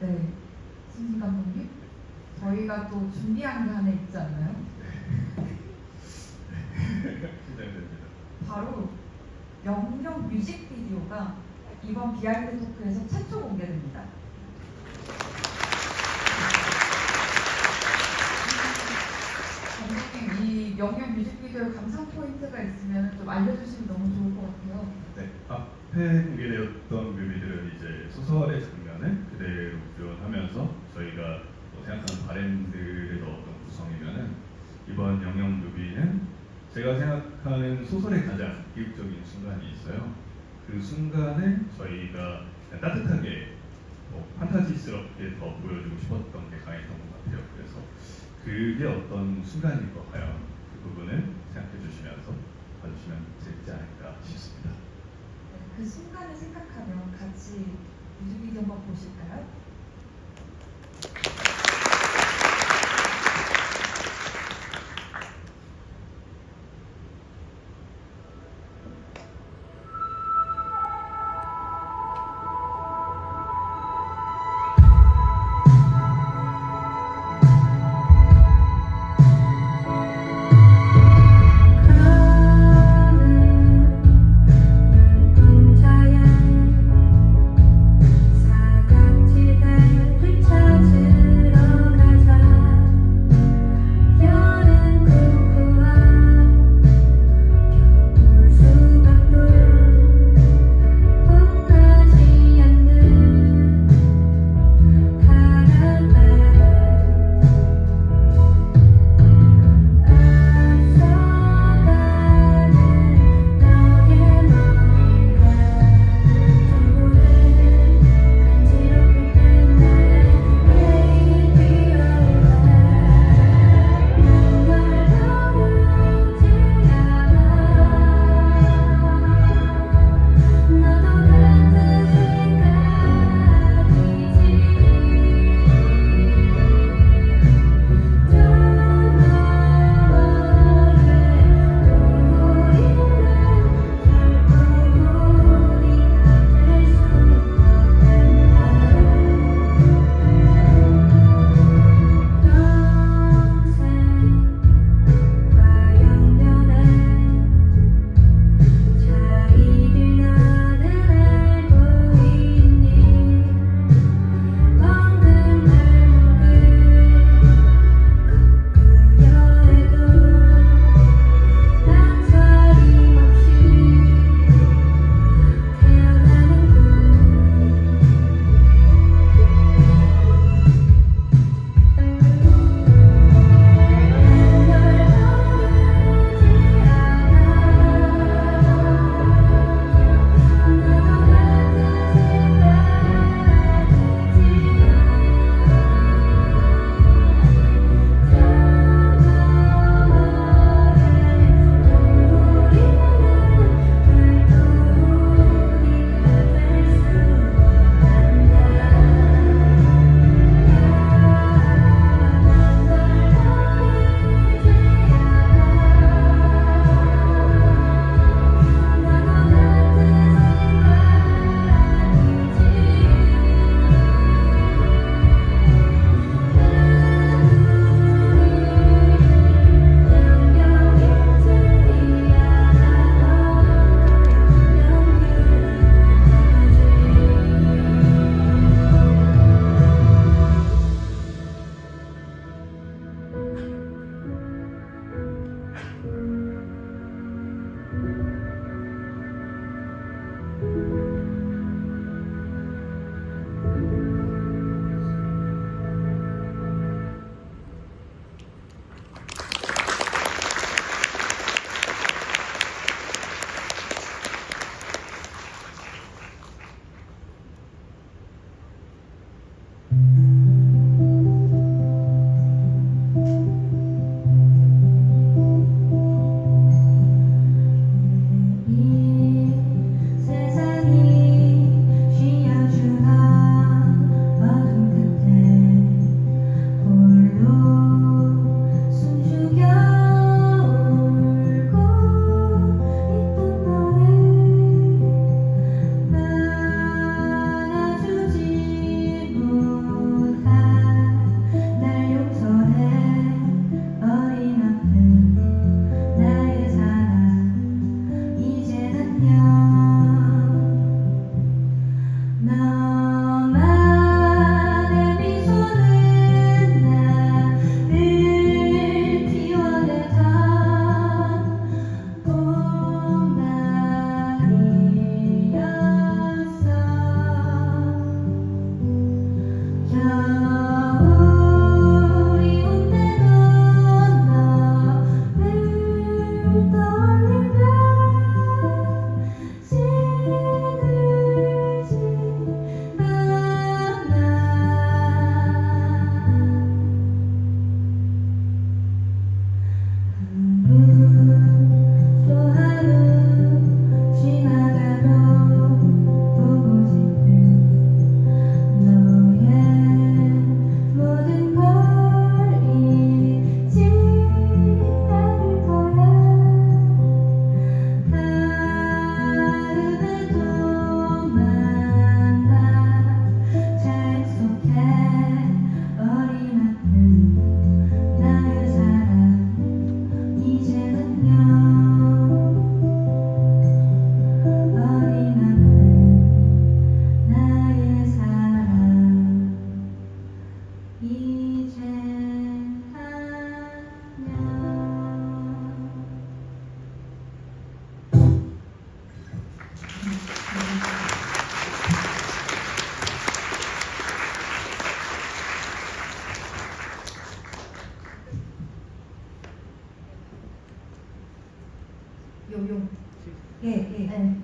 네, 신진 감독님, 저희가 또 준비한 게 하나 있지 않나요? 기대됩니다. 바로 영영 뮤직비디오가 이번 비하인드 토크에서 최초 공개됩니다. 감독님, 이 영영 뮤직비디오의 감상 포인트가 있으면 좀 알려주시면 너무 좋을 것 같아요. 네, 앞에 공개되었던 뮤비들은 이제 소설의 장면을 그대로 구현하면서 저희가 생각하는 바램들의 어떤 구성이면은, 이번 영영 뮤비는 제가 생각하는 소설의 가장 기획적인 순간이 있어요. 그 순간을 저희가 따뜻하게 판타지스럽게 더 보여주고 싶었던 게 강했던 것 같아요. 그래서 그게 어떤 순간일 것 과연 그 부분을 생각해 주시면서 봐주시면 재밌지 않을까 싶습니다. 네, 그 순간을 생각하면 같이 뮤직비디오 한번 보실까요? 눈동자에 사각지대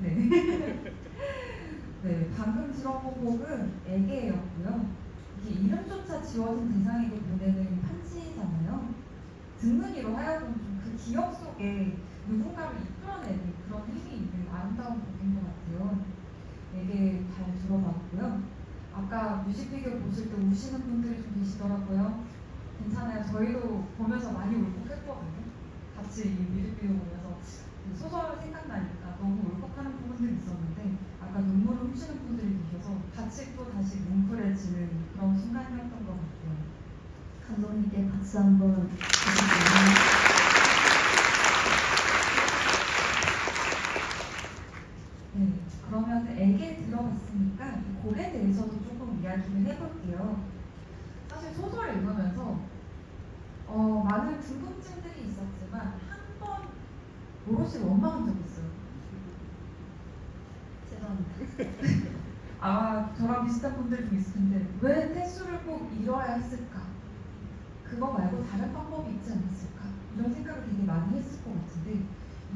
네. 네, 방금 들어본 곡은 애게였고요. 이게 이름조차 지워진 대상에게 보내는 편지잖아요. 듣는이로 하여금 좀 그 기억 속에 누군가를 이끌어내는 그런 힘이 있는 아름다운 곡인 것 같아요. 애게 잘 들어봤고요. 아까 뮤직비디오 보실 때 우시는 분들이 좀 계시더라고요. 괜찮아요. 저희도 보면서 많이 울컥했거든요. 같이 이 뮤직비디오 보면서 그 소설 생각나니까 너무 울컥하는 부분들이 있었는데 아까 눈물을 훔치는 분들이 계셔서 같이 또 다시 뭉클해지는 그런 순간이었던 것 같아요. 감독님께 박수 한번 주시고요. 네, 그러면 애게 들어봤으니까 이 곡에 대해서도 조금 이야기를 해볼게요. 사실 소설을 읽으면서 많은 궁금증들이 있었지만 한 번 오롯이 원망한 적이 있어요. 죄송합니다. 아마 저랑 비슷한 분들 좀 있을 텐데 왜 태수를 꼭 이뤄야 했을까? 그거 말고 다른 방법이 있지 않았을까? 이런 생각을 되게 많이 했을 것 같은데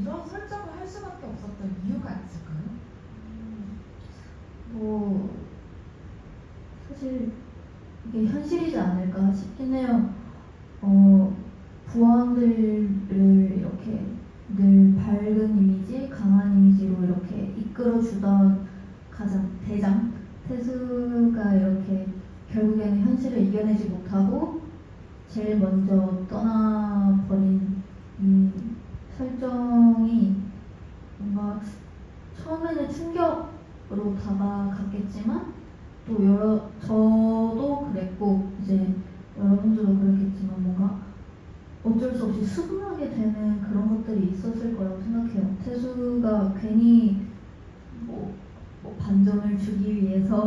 이런 설정을 할 수밖에 없었던 이유가 있을까요? 뭐 사실 이게 현실이지 않을까 싶긴 해요. 부원들을 이렇게 늘 밝은 이미지, 강한 이미지로 이렇게 이끌어주던 가장 대장 태수가 이렇게 결국에는 현실을 이겨내지 못하고 제일 먼저 떠나버린 이 설정이 뭔가 처음에는 충격으로 다가갔겠지만 또 저도 그랬고 이제 여러분들도 그랬겠지만 뭔가 어쩔 수 없이 수긍하게 되는 그런 것들이 있었을 거라고 생각해요. 태수가 괜히 뭐 반전을 주기 위해서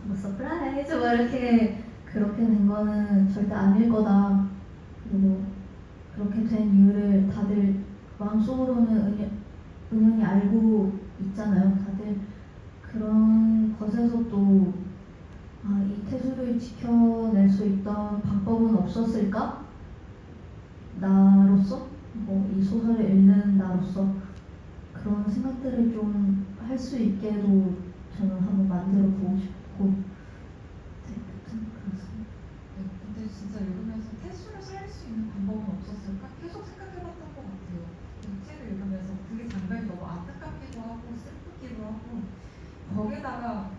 뭐 서프라이즈 막 이렇게 그렇게 된 거는 절대 아닐 거다. 그리고 그렇게 된 이유를 다들 마음속으로는 은연히 알고 있잖아요. 다들 그런 것에서 또 이 태수를 지켜낼 수 있던 방법은 없었을까? 나로서 이 소설을 읽는 나로서 그런 생각들을 좀 할 수 있게도 저는 한번 만들어 보고 싶고 네, 여튼 그렇습니다. 네, 근데 진짜 읽으면서 태수를 살릴 수 있는 방법은 없었을까? 계속 생각해봤던 것 같아요. 이 책을 읽으면서 그게 장면이 너무 안타깝기도 하고 슬프기도 하고 거기다가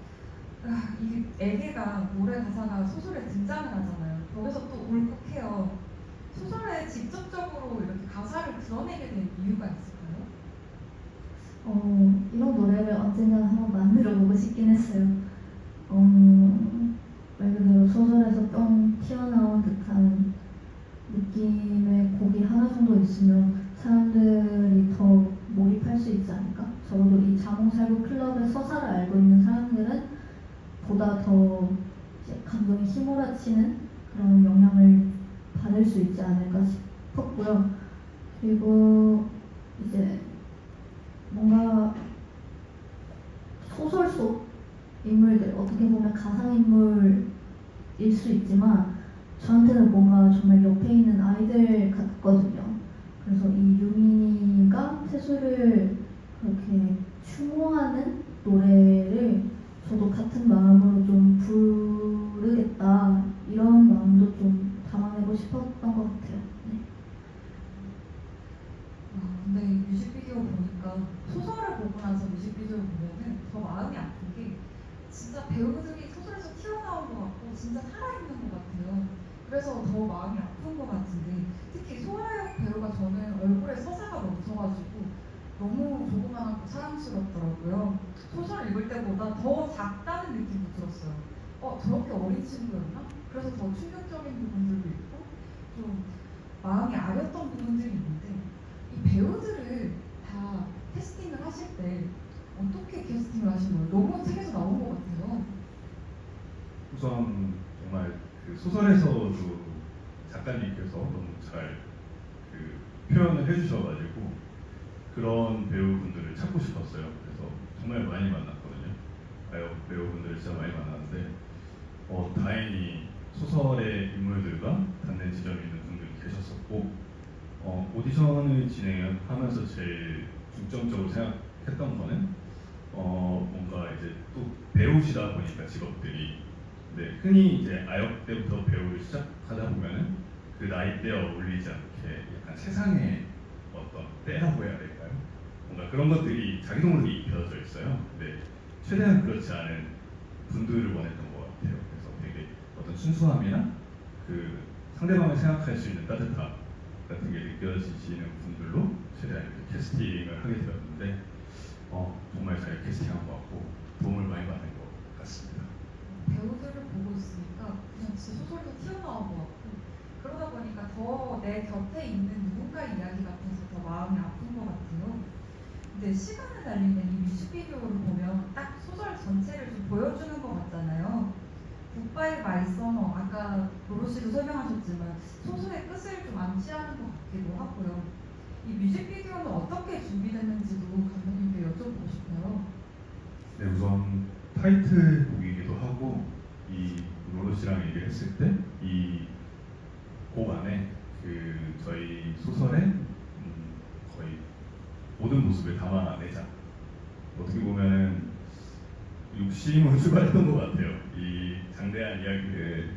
이 애게가 노래 가사가 소설에 등장을 하잖아요. 거기서 또 울컥해요. 소설에 직접적으로 이렇게 가사를 드러내게 된 이유가 있을까요? 이런 노래를 언젠가 한번 만들어 보고 싶긴 했어요. 말 그대로 소설에서 뿅 튀어나온 듯한 느낌의 곡이 하나 정도 있으면 사람들이 더 몰입할 수 있지 않을까? 적어도 이 자몽살구 클럽의 서사를 알고 있는 사람들은 보다 더 이제 감동이 휘몰아치는 그런 영향을 받을 수 있지 않을까 싶었고요. 그리고 이제 뭔가 소설 속 인물들 어떻게 보면 가상인물일 수 있지만 저한테는 뭔가 정말 옆에 있는 아이들 같거든요. 그래서 이 유민이가 태수를 그렇게 추모하는 노래를 저도 같은 마음으로 좀 부르겠다 이런 마음도 좀 담아내고 싶었던 것 같아요. 네. 근데 이 뮤직비디오 보니까 소설을 보고 나서 뮤직비디오 보면은 더 마음이 아픈 게 진짜 배우들이 소설에서 튀어나온 것 같고 진짜 살아있는 것 같아요. 그래서 더 마음이 아픈 것 같은데 특히 소아역 배우가 저는 얼굴에 서사가 넘쳐가지고 너무 조그만하고 사랑스럽더라고요. 소설 읽을 때보다 더 작다는 느낌도 들었어요. 저렇게 어린 친구였나? 그래서 더 충격적인 부분들도 있고 좀 마음이 아렸던 부분들이 있는데 이 배우들을 다 캐스팅을 하실 때 어떻게 캐스팅을 하신 거예요? 너무 책에서 나온 것 같아요. 우선 정말 그 소설에서도 작가님께서 너무 잘 그 표현을 해주셔가지고 그런 배우분들을 찾고 싶었어요. 그래서 정말 많이 만났거든요. 배우분들을 진짜 많이 만났는데 다행히 소설의 인물들과 닿는 지점이 있는 분들이 계셨었고 오디션을 진행하면서 제일 중점적으로 생각했던 거는 배우시다 보니까 직업들이 흔히 이제 아역 때부터 배우를 시작하다 보면은 그 나이대에 어울리지 않게 약간 세상의 어떤 때라고 해야 될까요? 뭔가 그런 것들이 자기도 모르게 입혀져 있어요. 근데 최대한 그렇지 않은 분들을 원했던 것 같아요. 그래서 되게 어떤 순수함이나 그 상대방을 생각할 수 있는 따뜻함 같은 게 느껴지시는 분들로 최대한 이렇게 캐스팅을 하게 되었는데 정말 잘 캐스팅한 것 같고 도움을 많이 받은 것 같습니다. 배우들을 보고 있으니까 그냥 진짜 소설도 튀어나온 것 같고 그러다 보니까 더 내 곁에 있는 누군가의 이야기 같아서 더 마음이 아픈 것 같아요. 근데 시간을 달리는 이 뮤직비디오를 보면 딱 소설 전체를 좀 보여주는 것 같잖아요. 굿바이 마이 서머 아까 로로 씨도 설명하셨지만 소설의 끝을 좀 암시하는 것 같기도 하고요. 이 뮤직비디오는 어떻게 준비됐는지도 감독님께 여쭤보고 싶어요. 네, 우선 타이틀곡이기도 하고 이 로로 씨랑 얘기를 했을 때 이 곡 안에 그 저희 소설의 거의 모든 모습을 담아내자. 어떻게 보면은 욕심으로 출발했던 것 같아요. 이 장대한 이야기를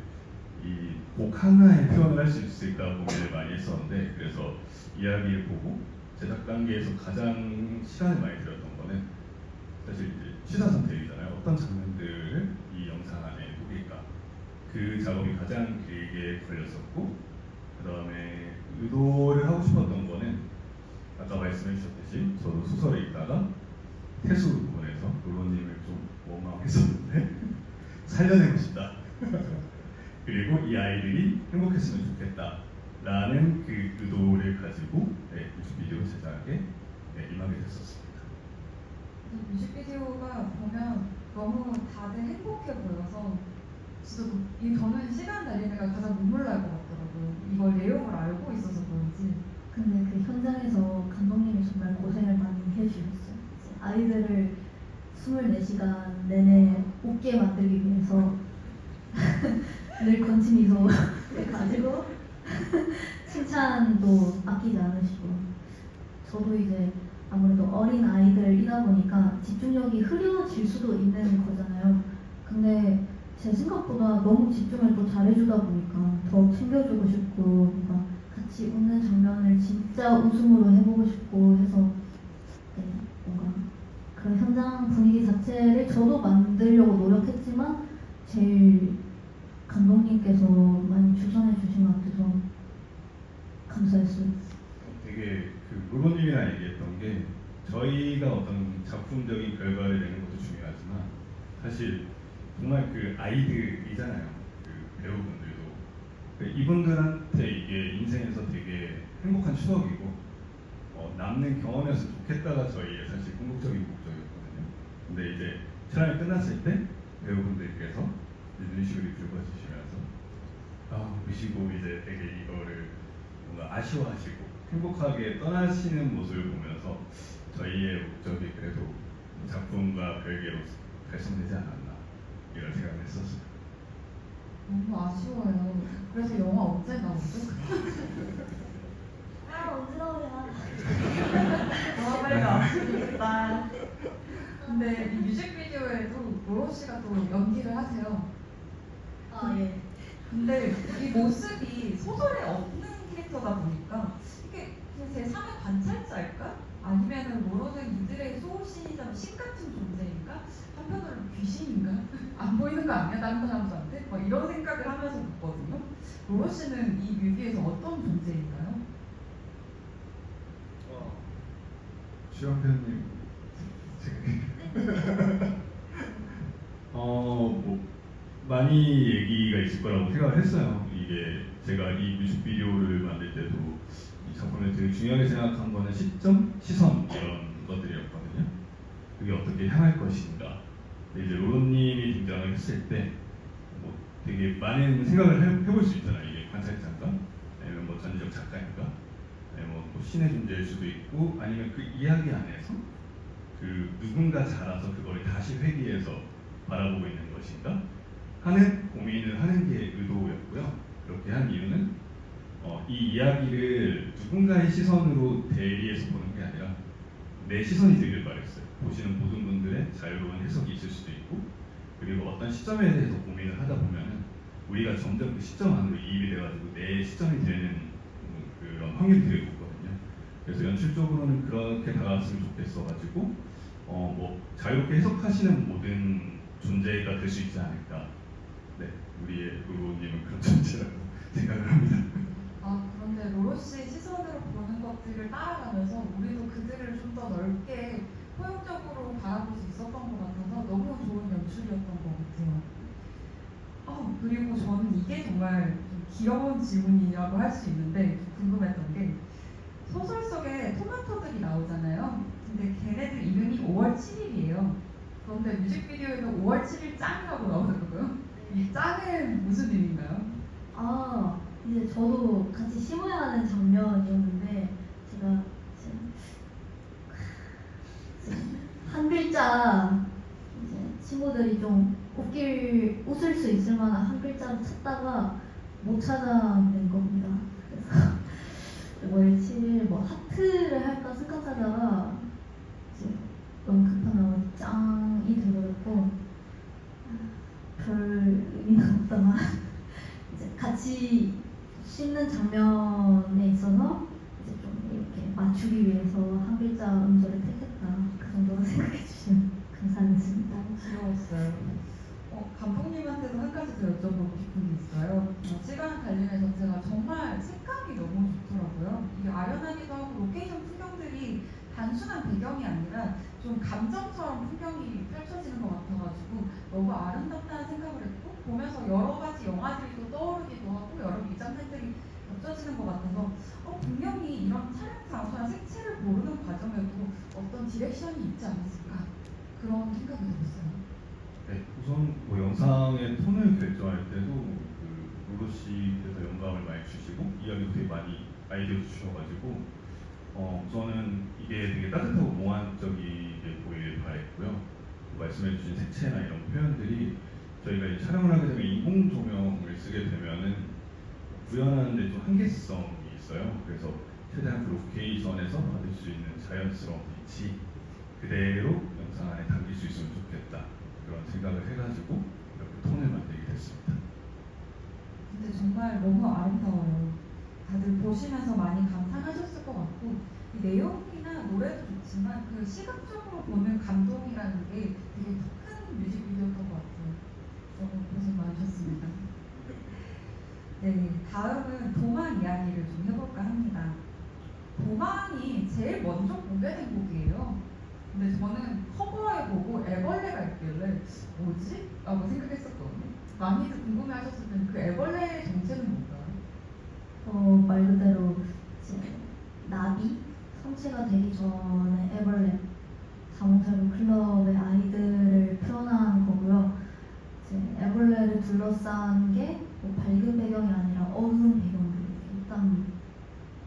이 곡 하나에 표현을 할 수 있을까 고민을 많이 했었는데 그래서 이야기를 보고 제작 단계에서 가장 시간을 많이 들였던 거는 사실 이제 시사 선택이잖아요. 어떤 장면들을 이 영상 안에 녹일까 그 작업이 가장 길게 걸렸었고 그 다음에 의도를 하고 싶었던 거는 아까 말씀해 주셨듯이 저도 소설을 읽다가 태수 부분에서 로로님을 좀 원망했었는데 살려내고 싶다. 그리고 이 아이들이 행복했으면 좋겠다라는 그 의도를 가지고 뮤직비디오 제작에 임하게 됐었습니다. 뮤직비디오가 보면 너무 다들 행복해 보여서 진짜 저는 시간 달리는가 가장 눈물 날 것 같더라고요. 이걸 내용을 알고 있어서 그런지. 근데 그 현장에서 감독님이 정말 고생을 많이 해주셨어요. 이제 아이들을 24시간 내내 웃게 만들기 위해서 늘 건치 미소를 가지고 칭찬도 아끼지 않으시고 저도 이제 아무래도 어린 아이들이다 보니까 집중력이 흐려질 수도 있는 거잖아요. 근데 제 생각보다 너무 집중을 또 잘해주다 보니까 더 챙겨주고 싶고 뭔가 같이 웃는 장면을 진짜 웃음으로 해보고 싶고 해서 뭔가 그런 현장 분위기 자체를 저도 만들려고 노력했지만 제일 감독님께서 많이 추천해 주신 것 같아서 감사했어요. 되게 그 로로님이랑 얘기했던 게 저희가 어떤 작품적인 결과를 내는 것도 중요하지만 사실 정말 그 아이들이잖아요. 그 배우분들도 이분들한테 이게 인생에서 되게 행복한 추억이고 남는 경험이었으면 좋겠다가 저희의 사실 궁극적인 목적이었거든요. 근데 이제 촬영이 끝났을 때 배우분들께서 눈시울이 붉어지시면서 보시고 이제 되게 이거를 뭔가 아쉬워하시고 행복하게 떠나시는 모습을 보면서 저희의 목적이 그래도 작품과 별개로 달성되지 않았나 이런 생각을 했었어요. 너무 아쉬워요. 그래서 영화 언제 나오죠? 언제 나오냐? 영화 빨리 나왔으면 좋겠다. 근데 이 뮤직비디오에도 로로 씨가 또 연기를 하세요. 예. 근데 이 모습이 소설에 없는 캐릭터다 보니까 이게 그냥 제 3의 관찰자일까? 아니면은 로로는 이들의 소신이자 신 같은 존재인가? 한편으로는 귀신인가? 안 보이는 거 아니야? 다른 사람들한테? 막 이런 생각을 하면서 봤거든요. 로로 씨는 이 뮤비에서 어떤 존재인가요? 주영 배우님 뭐 많이 얘기가 있을 거라고 생각을 했어요. 이게 제가 이 뮤직비디오를 만들 때도 이 작품을 되게 중요하게 생각한 거는 시점, 시선 이런 것들이었거든요. 그게 어떻게 향할 것인가. 근데 이제 로로님이 등장을 했을 때 뭐 되게 많은 생각을 해볼 수 있잖아요. 이게 관찰자인가? 아니면 뭐 전지적 작가인가? 아니면 뭐 신의 존재일 수도 있고 아니면 그 이야기 안에서 그 누군가 자라서 그거를 다시 회귀해서 바라보고 있는 것인가 하는 고민을 하는 게 의도였고요. 그렇게 한 이유는 이 이야기를 누군가의 시선으로 대리해서 보는 게 아니라 내 시선이 되길 바랬어요. 보시는 모든 분들의 자유로운 해석이 있을 수도 있고 그리고 어떤 시점에 대해서 고민을 하다 보면은 우리가 점점 그 시점 안으로 이입이 돼가지고 내 시점이 되는 그런 확률이 되게 높거든요. 그래서 연출적으로는 그렇게 다가갔으면 좋겠어가지고 뭐 자유롭게 해석하시는 모든 존재가 될 수 있지 않을까. 네, 우리의 로로님은 그런 존재라고 생각을 합니다. 그런데 로로씨 시선으로 보는 것들을 따라가면서 우리도 그들을 좀 더 넓게 포용적으로 바라볼 수 있었던 것 같아서 너무 좋은 연출이었던 것 같아요. 그리고 저는 이게 정말 좀 귀여운 질문이라고 할 수 있는데 궁금했던 게 소설 속에 토마토들이 나오잖아요. 근데 걔네들 이름이 5월 7일이에요. 그런데 뮤직비디오에는 5월 7일 짱이라고 나오더라고요. 이 짱은 무슨 의미인가요? 이제 저도 같이 심어야 하는 장면이었는데 제가 한 글자 이제 친구들이 좀 웃을 수 있을 만한 한 글자를 찾다가 못 찾아낸 겁니다. 그래서 5월 7일 뭐 하트를 할까 생각하다가 이제 너무 급한 나머지 짱이 돼버렸고 별 의미는 없다만 이제 같이 씻는 장면에 있어서 이제 좀 이렇게 맞추기 위해서 한 글자 음절을 택했다. 그 정도로 생각해 주시면 감사하겠습니다. 귀여웠어요. 감독님한테도 한 가지 더 여쭤보고 싶은 게 있어요. 시간 관련해서 제가 정말 색감이 너무 좋더라고요. 이게 아련하기도 하고 로케이션 풍경들이 단순한 배경이 아니라 좀 감정처럼 풍경이 펼쳐지는 것 같아가지고 너무 아름답다는 생각을 했고 보면서 여러 가지 영화들이 또 떠오르기도 하고 여러 미장센들이 겹쳐지는 것 같아서 분명히 이런 촬영 장소나 색채를 고르는 과정에도 어떤 디렉션이 있지 않았을까 그런 생각이 들었어요. 네, 우선 뭐 영상의 톤을 결정할 때도 그 로로 씨께서 영감을 많이 주시고 이야기도 되게 많이 아이디어 주셔가지고 우선은 이게 되게 따뜻하고 몽환적이게 보이길 바랬고요. 말씀해주신 색채나 이런 표현들이 저희가 이제 촬영을 하게 되면 인공 조명을 쓰게 되면은 구현하는데 좀 한계성이 있어요. 그래서 최대한 그 로케이션에서 받을 수 있는 자연스러운 빛이 그대로 영상 안에 담길 수 있으면 좋겠다. 그런 생각을 해가지고 이렇게 톤을 만들게 됐습니다. 근데 정말 너무 아름다워요. 다들 보시면서 많이 감상하셨을 것 같고 이 내용이나 노래도 좋지만 그 시각적으로 보는 감동이라는 게 되게 더 큰 뮤직비디오였던 것 같아요. 너무 고생 많으셨습니다. 네, 다음은 도망 이야기를 좀 해볼까 합니다. 도망이 제일 먼저 공개된 곡이에요. 근데 저는 커버에 보고 애벌레가 있길래 뭐지? 라고 생각했었거든요. 많이들 궁금해하셨을 텐데 그 애벌레의 정체는 뭔가요? 말 그대로 이제 나비 성체가 되기 전에 애벌레 자몽살구 클럽의 아이들을 표현한 거고요. 이제 애벌레를 둘러싼 게 뭐 밝은 배경이 아니라 어두운 배경으로 이렇게 있단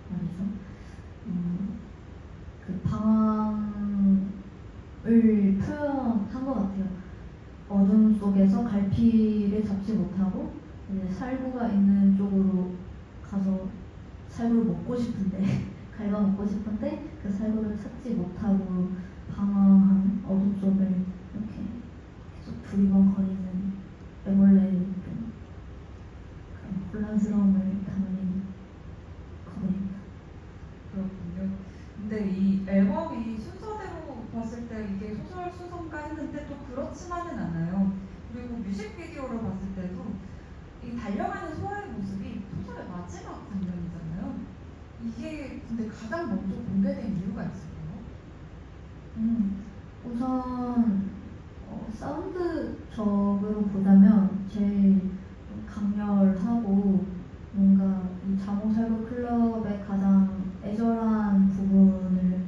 말이죠. 그 방황을 표현한 것 같아요. 어둠 속에서 갈피를 잡지 못하고 이제 살구가 있는 쪽으로 가서 살구를 먹고 싶은데 갉아먹고 싶은데 그 살구를 찾지 못하고 방황한 어둠 속을 이렇게 계속 두리번거리는 애벌레의 좀 그런 혼란스러움을 담은 커버입니다. 그렇군요. 근데 이 앨범이 순서대로 봤을 때 이게 소설 순서인가 했는데 또 그렇지만은 않아요. 그리고 뮤직비디오로 봤을 때도 이 달려가는 소아의 모습이 소설의 마지막 장면이잖아요. 이게 근데 가장 먼저 공개된 이유가 있을까요? 우선 사운드적으로 보자면 제일 강렬하고 뭔가 이 자몽살구 클럽의 가장 애절한 부분을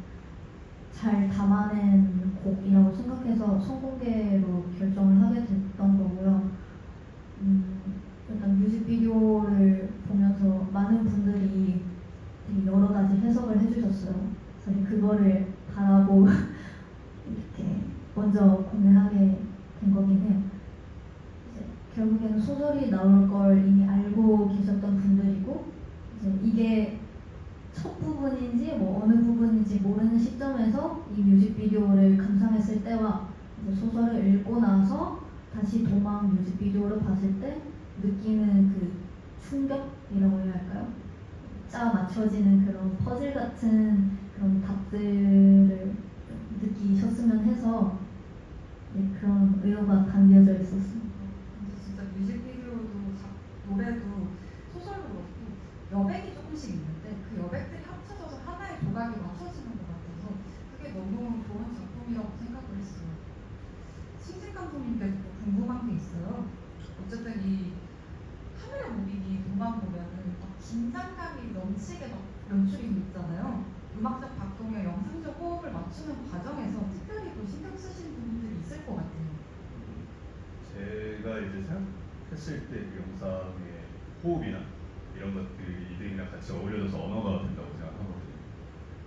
잘 담아낸 곡이라고 생각해서 선공개로 결정을 하게 됐던 거고요. 일단 뮤직비디오를 보면서 많은 분들이 되게 여러 가지 해석을 해주셨어요. 그래서 그거를 바라고 이렇게 먼저 공개하게 된 거긴 해요. 이제 결국에는 소설이 나올 걸 이미 알고 계셨던 분들이고 이제 이게 첫 부분인지 뭐 어느 부분인지 모르는 시점에서 이 뮤직비디오를 감상했을 때와 이제 소설을 읽고 나서 다시 도망 뮤직비디오를 봤을 때 느끼는 그 충격이라고 해야 할까요? 짜 맞춰지는 그런 퍼즐 같은 그런 답들을 느끼셨으면 해서 네, 그런 의도가 담겨져 있었습니다. 근데 진짜 뮤직비디오도 노래도 소설도 그렇고 여백이 조금씩 있는데 그 여백들이 합쳐져서 하나의 조각이 맞춰지는 것 같아서 그게 너무 좋은 작품이라고 생각을 했어요. 신진 감독님께서 궁금한 게 있어요. 어쨌든 이 카메라 무빙이 도망 보면은 막 긴장감이 넘치게 막 연출이 돼 있잖아요. 음악적 박동과 영상적 호흡을 맞추는 과정에서 특별히 또 신경 쓰시는 부분들이 있을 것 같아요. 제가 이제 생각했을 때 그 영상의 호흡이나 이런 것들이 이들이랑 같이 어울려져서 언어가 된다고 생각하거든요.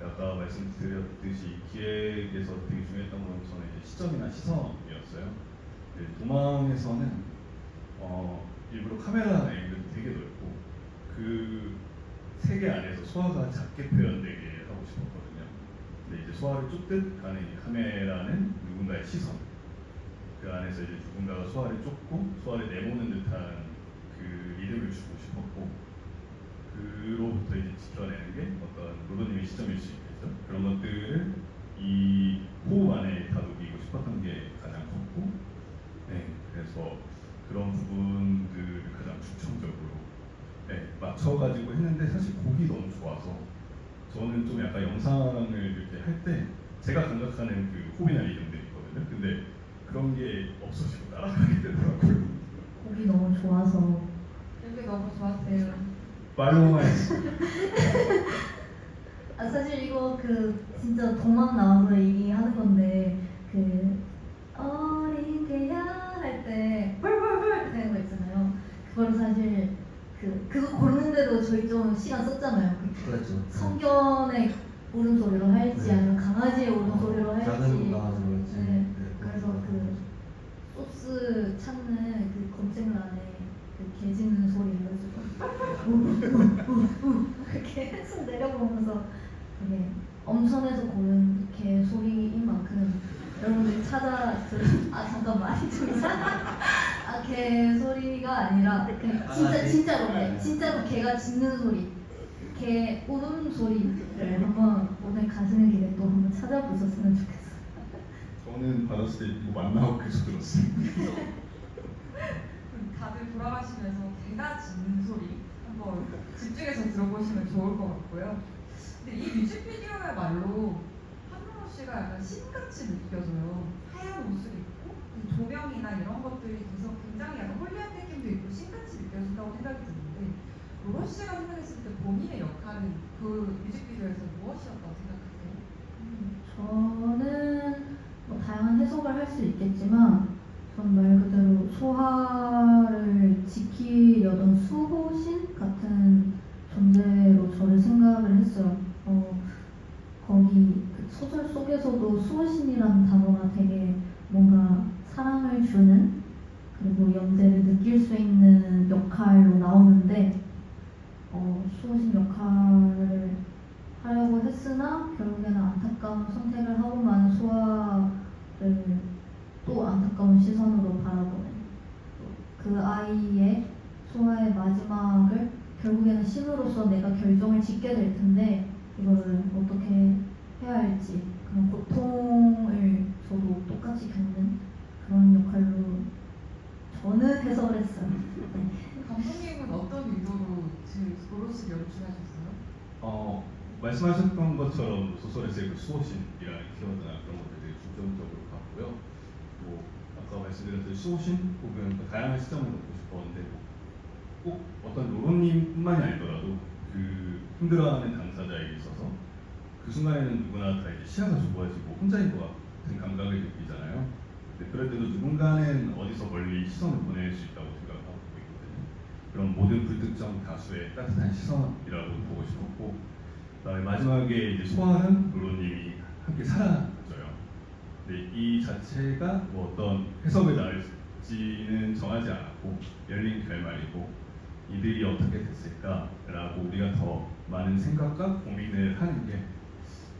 아까 말씀드렸듯이 기획에서 되게 중요했던 건 저는 이제 시점이나 시선이었어요. 도망에서는 일부러 카메라 앵글이 되게 넓고 그 세계 안에서 소화가 작게 표현되게 하고 싶었거든요. 근데 이제 소화를 쫓듯 가는 이 카메라는 누군가의 시선, 그 안에서 이제 누군가가 소화를 쫓고 소화를 내모는 듯한 그 리듬을 주고 싶었고, 그로부터 이제 지켜내는 게 어떤 로도님의 시점일 수 있겠죠. 그런 것들을 이 호흡 안에 다루고 싶었던 게 가장 컸고, 네, 그래서 그런 부분들을 가장 중점적으로 맞춰가지고 했는데, 사실 곡이 너무 좋아서 저는 좀 약간 영상을 이렇게 할 때 제가 감각하는 그 호흡이나 리듬들이 있거든요. 근데 그런 게 없어지고 따라가게 되더라고요. 곡이 너무 좋아서 그게 너무 좋았대요. 말로만 했어요. 아 사실 이거 그 진짜 도망 나와서 얘기하는 건데 그 어린 개야 할 때 뿔뿔뿔 되는 거 있잖아요. 그거를 사실 그거 고르는데도 저희 좀 시간 썼잖아요. 그렇죠. 성견의 울음소리로 할지 네. 아니면 강아지의 울음소리로 할지. 작은 강아지로 할지. 네. 네, 그래서 그렇죠. 그 소스 찾는 그 검색란에 그 개 짖는 소리 해가지고 이렇게 손 내려보면서 되게 엄선해서 고른 개 소리인 만큼 여러분들이 잠깐만 좀 개 소리가 아니라 그냥 진짜로 진짜로 개가 짖는 소리, 개 울음 소리를 한번 오늘 가시는 길에 또 한번 찾아보셨으면 좋겠어요. 저는 받았을 때 이거 맞나 그래서 들었어요. 다들 돌아가시면서 개가 짖는 소리 한번 집중해서 들어보시면 좋을 것 같고요. 근데 이 뮤직비디오야말로 한문호 씨가 약간 신같이 느껴져요. 하얀 옷을 입고 그 조명이나 이런 것들이 돼서 굉장히 약간 홀리한 느낌도 있고 신같이 느껴진다고 생각이 드는데, 로런 씨가 생각했을 때 본인의 역할은 그 뮤직비디오에서 무엇이었다고 생각하세요? 저는 뭐 다양한 해석을 할 수 있겠지만 전 말 그대로 소화를 지키려던 수호신 같은 존재로 저를 생각을 했어요. 거기 그 소설 속에서도 수호신이라는 단어가 되게 뭔가 사랑을 주는 그리고 연대를 느낄 수 있는 역할로 나오는데 수호신 역할을 하려고 했으나 결국에는 안타까운 선택을 하고 만 소아를 또 안타까운 시선으로 바라보는 그 아이의 소아의 마지막을 결국에는 신으로서 내가 결정을 짓게 될 텐데 이거를 어떻게 해야 할지 그런 고통을 저도 똑같이 겪는 그런 역할로 저는 해석을 했어요. 네. 감독님은 어떤 의도로 로런 씨를 연출하셨어요? 말씀하셨던 것처럼 소설에서의 그 수호신이라는 키워드나 그런 것들 되게 중점적으로 봤고요. 뭐 아까 말씀드렸듯이 수호신 혹은 다양한 시점을 놓고 싶었는데 꼭 어떤 로런님뿐만이 아니더라도 그 힘들어하는 당사자에게 있어서 그 순간에는 누구나 다 이제 시야가 좁아지고 혼자인 것 같은 감각을 느끼잖아요. 근데 그럴 때도 누군가는 어디서 멀리 시선을 보낼 수 있다고 생각하고 있거든요. 그런 모든 불특정 다수의 따뜻한 시선이라고 보고 싶었고, 그다음에 마지막에 이제 소아랑 로로님이 함께 사라져요. 근데 이 자체가 뭐 어떤 해석을 날지는 정하지 않았고 열린 결말이고, 이들이 어떻게 됐을까라고 우리가 더 많은 생각과 고민을 하는 게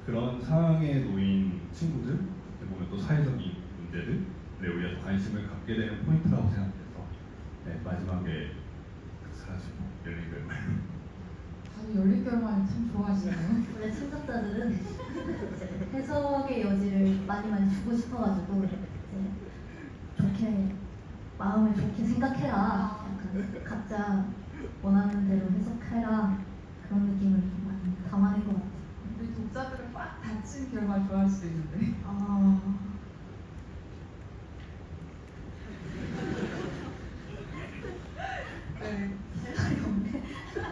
그런 상황에 놓인 친구들, 어떻게 보면 또 사회적인 문제들, 오히려 더 관심을 갖게 되는 포인트라고 생각해서 네, 마지막에 사라지고 열린 결말. 다들 열린 결말 참 좋아하시네요. 원래 창작자들은 해석의 여지를 많이 주고 싶어가지고 이제 좋게 마음을 좋게 생각해라. 약간 각자 원하는 대로 해석해라. 그런 느낌을 좀 많이 담아낸 것 같아요. 우리 독자들은 꽉 닫힌 결말 좋아할 수도 있는데. 아, 네. 생각이 없네.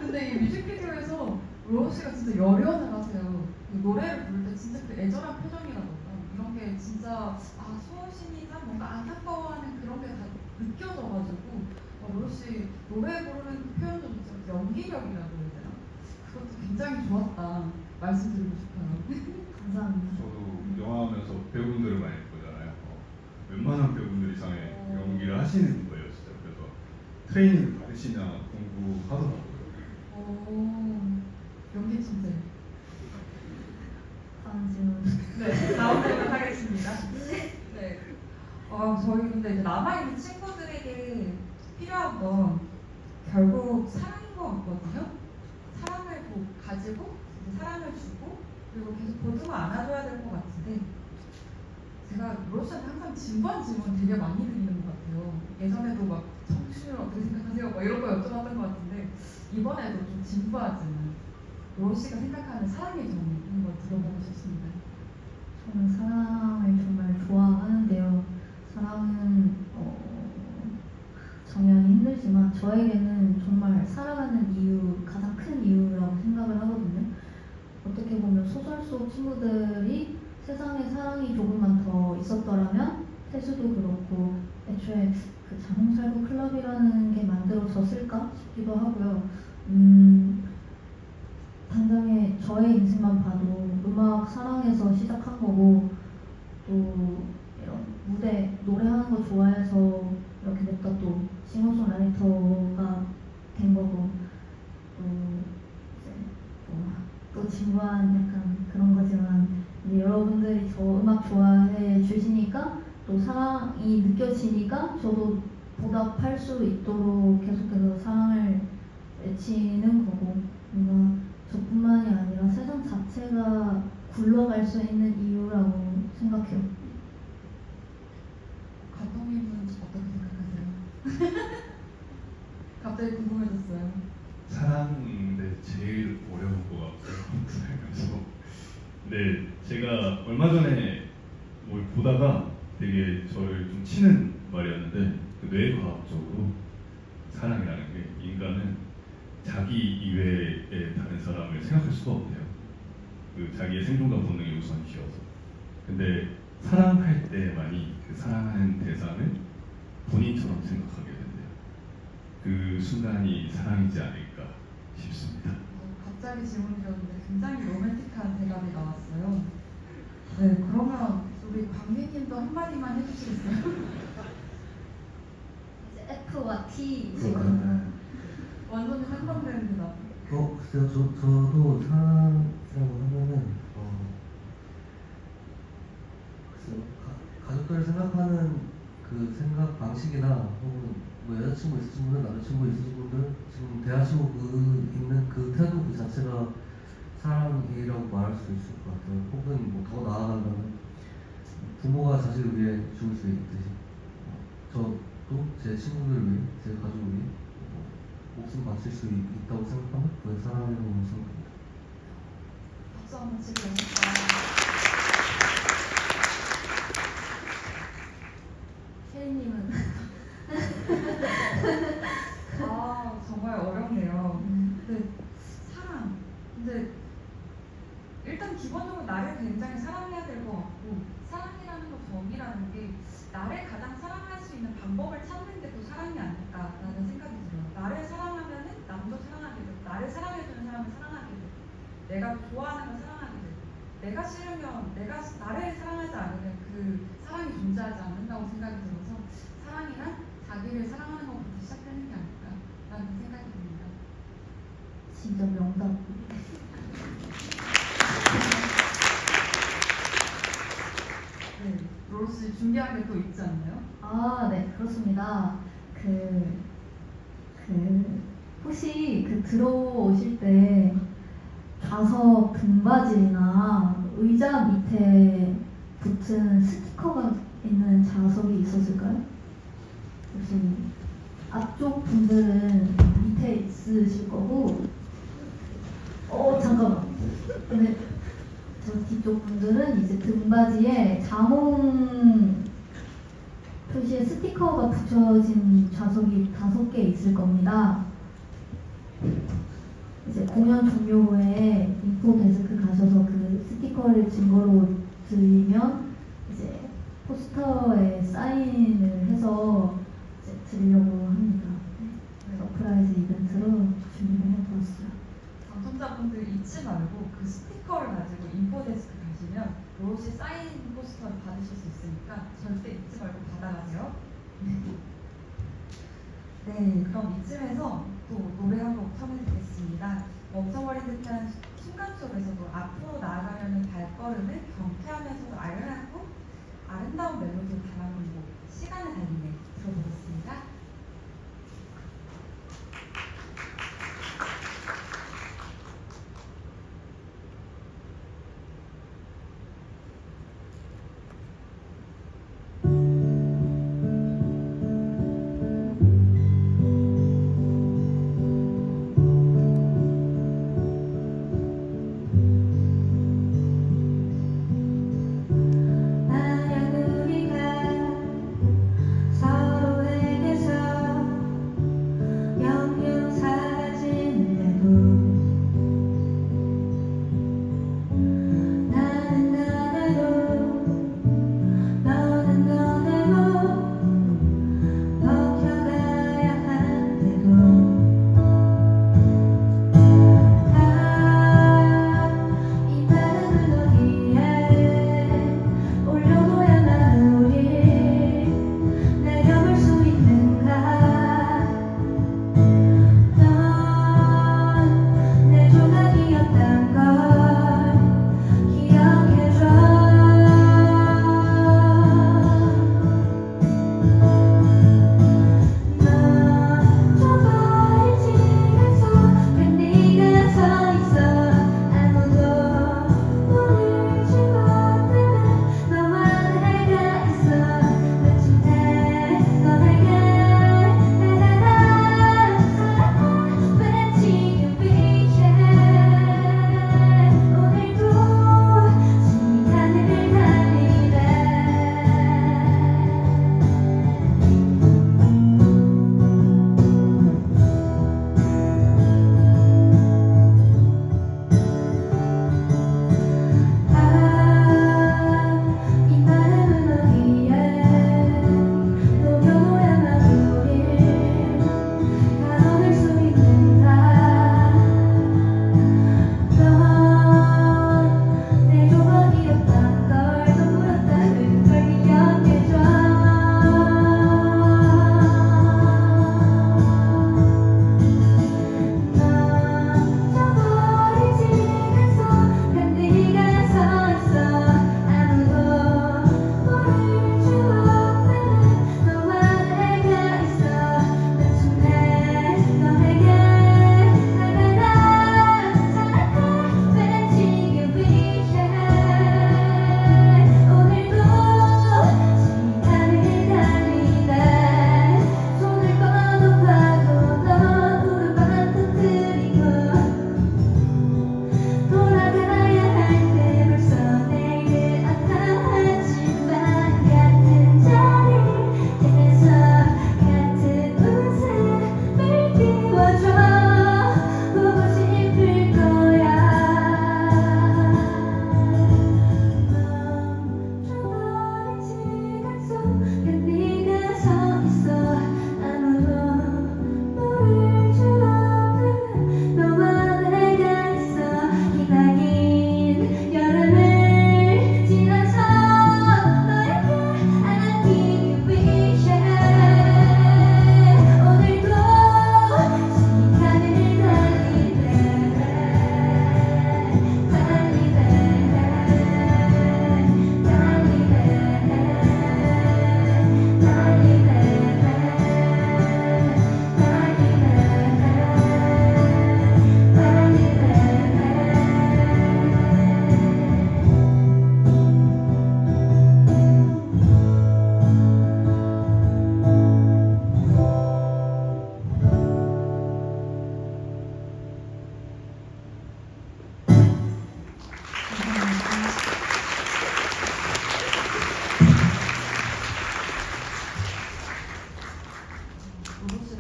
근데 이 뮤직비디오에서 로우 씨가 진짜 열연을 하세요. 그 노래를 부를 때 진짜 그 애절한 표정이라던가 이런 게 진짜 소신이 참 뭔가 안타까워하는 그런 게 다 느껴져가지고 로우 씨 노래 부르는 표현도 진짜 연기력이라고 해야 되나? 그것도 굉장히 좋았다 말씀드리고 싶어요. 감사합니다. 저도 영화하면서 배우분들을 많이 보잖아요. 웬만한 배우분들 이상의 연기를 하시는 거예요, 진짜. 그래서 트레이닝 받으시냐 공부하더라고요. 오, 연기 진짜. 다음 질문. 네, 다음 질문 하겠습니다. 네. 저희 근데 이제 남아있는 친구들에게 필요한 건 결국 사랑인 것 같거든요. 사랑을 가지고 이제 사랑을 주고 그리고 계속 보듬어 안아줘야 될 것 같은데 제가 로션한테 항상 진부한 질문 되게 많이 드리는 것 같아요. 예전에도 막 청춘을 어떻게 생각하세요? 막 이런 거 여쭤봤던 것 같은데 이번에도 좀 진부하지만 로우 씨가 생각하는 사랑의 정의 이런 걸 들어보고 싶습니다. 저는 사랑을 정말 좋아하는데요. 사랑은 정의하기 힘들지만 저에게는 정말 사랑하는 이유, 가장 큰 이유라고 생각을 하거든요. 어떻게 보면 소설 속 친구들이 세상에 사랑이 조금만 더 있었더라면 태수도 그렇고 애초에 그 자몽살구 클럽이라는 게 만들어졌을까 싶기도 하고요. 당장에 저의 인생만 봐도 음악 사랑해서 시작한 거고 또 이런 무대 노래하는 거 좋아해서 이렇게 됐다 또 싱어송라이터가 된 거고 또 이제 또 진부한 약간 그런 거지만 이제 여러분들이 저 음악 좋아해 주시니까 또 사랑이 느껴지니까 저도 보답할 수 있도록 계속해서 사랑을 외치는 거고 뭔가 저뿐만이 아니라 세상 자체가 굴러갈 수 있는 이유라고 생각해요. 감독님은 어떻게 생각하세요? 갑자기 궁금해졌어요. 사랑인데 제일 어려운 것 같고요. 살면서. 근데 제가 얼마 전에 뭘 보다가 되게 저를 좀 치는 말이었는데 그 뇌과학적으로 사랑이라는 게 인간은 자기 이외의 다른 사람을 생각할 수가 없대요. 그 자기의 생존과 본능이 우선시여서. 근데 사랑할 때만이 그 사랑하는 대상을 본인처럼 생각하게 된대요. 그 순간이 사랑이지 않을까 싶습니다. 갑자기 질문 드렸는데 굉장히 로맨틱한 대답이 나왔어요. 네, 그러면 우리 광민님도 한마디만 해주시겠어요? 이제 F와 T 그럴까요? 완전히 상반되는 대답. 글쎄요, 저도 사랑이라고 하면은, 글쎄요, 가족들을 생각하는 그 생각 방식이나 혹은 뭐 여자친구 있으신 분들, 남자친구 있으신 분들, 지금 대하시고 있는 그 태도 그 자체가 사랑이라고 말할 수 있을 것 같아요. 혹은 뭐 더 나아간다면 부모가 자식을 위해 죽을 수 있듯이 저도 제 친구들을 위해, 제 가족을 위해 목숨 바칠 수 있다고 생각하면 그게 사랑이라고 생각합니다. 박수 한번 치고요. 혜리님은 정말 어렵네요. 근데 사랑. 근데 일단 기본적으로 나를 굉장히 사랑해야 될 것 같고 사랑이라는 거 정의라는 게 나를 가장 사랑할 수 있는 방법을 찾는 게 또 사랑이 아닐까라는 생각이 들어요. 나를 사랑하면은 남도 사랑하게 되고 나를 사랑해주는 사람을 사랑하게 되고 내가 좋아하는 걸 사랑하게 되고 내가 싫으면 나를 사랑하지 않으면 그 사랑이 존재하지 않는다고 생각이 들어서 사랑이란 자기를 사랑하는 것부터 시작되는 게 아닐까라는 생각이 듭니다. 진짜 명답. 네, 로로스 준비한 준비한 게 또 있지 않나요? 아, 네, 그렇습니다. 혹시 들어오실 때 좌석 등받이나 의자 밑에 붙은 스티커가 있는 좌석이 있었을까요? 혹시 앞쪽 분들은 밑에 있으실 거고, 잠깐만. 근데 저 뒤쪽 분들은 이제 등받이에 자몽 표시에 스티커가 붙여진 좌석이 5개 있을 겁니다. 이제 공연 종료 후에 인포 데스크 가셔서 그 스티커를 증거로 드리면 이제 포스터에 사인을 해서 이제 드리려고 합니다. 서프라이즈 이벤트로 준비를 해보았어요. 당첨자분들 잊지 말고 그 스티커를 가지고 인포데스크 가시면 오롯이 사인 포스터를 받으실 수 있으니까 절대 잊지 말고 받아가세요. 네, 그럼 이쯤에서 또 노래 한 곡 청해드리겠습니다. 멈춰버린 듯한 순간 속에서도 앞으로 나아가려는 발걸음을 경쾌하면서도 아련하고 아름다운 멜로디를 담아놓은 곡 시간을 달리네 들어보겠습니다. 만약 우리가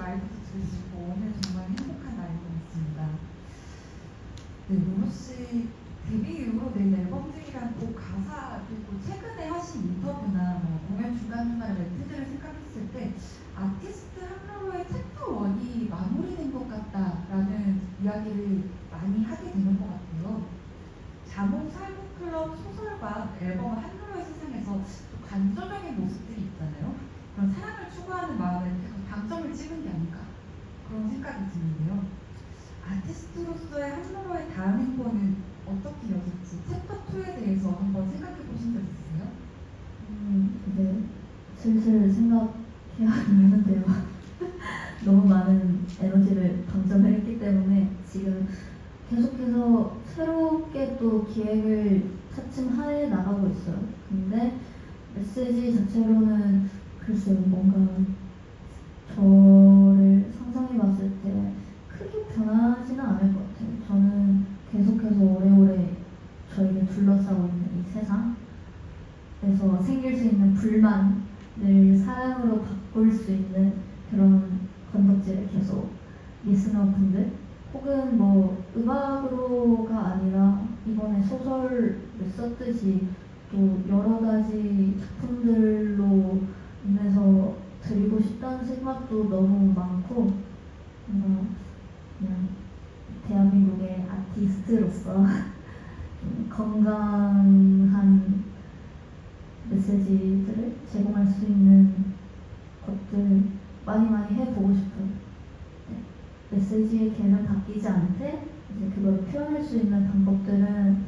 라이브도 들을 수 있고 오늘 정말 행복한 날인 것 같습니다. 네, 로로 씨 데뷔 이후로 낸 앨범들이랑 곡 가사 그리고 최근에 하신 인터뷰나 뭐 공연 중간중간에 멘트들을 생각했을 때 아티스트 한로로의 챕터 1이 마무리된 것 같다라는 이야기를 많이 하게 되는 것 같아요. 자몽 살구클럽 소설과 앨범 한로로의 세상에서 또 관조적인 모습들이 있잖아요. 그런 사랑을 추구하는 마음에 계속 방점을 찍은 게 아닌가 그런 생각이 드는데요. 아티스트로서의 한로로의 다음 행보는 어떻게 이어질지 챕터 2에 대해서 한번 생각해 보신 적 있으세요? 이제 슬슬 생각해야 하는데요. 너무 많은 에너지를 방전을 했기 때문에 지금 계속해서 새롭게 또 기획을 차츰 해 나가고 있어요. 근데 메시지 자체로는 글쎄 뭔가 저를 상상해 봤을 때 크게 변하지는 않을 것 같아요. 저는 계속해서 오래오래 저에게 둘러싸고 있는 이 세상에서 생길 수 있는 불만을 사랑으로 바꿀 수 있는 그런 건덕지를 계속 리스너분들 혹은 뭐 음악으로가 아니라 이번에 소설을 썼듯이 또 여러 가지 작품들로 인해서 드리고 싶다는 생각도 너무 많고 뭔가 그냥 대한민국의 아티스트로서 건강한 메시지들을 제공할 수 있는 것들 많이 해보고 싶어요. 네. 메시지의 개는 바뀌지 않되 이제 그걸 표현할 수 있는 방법들은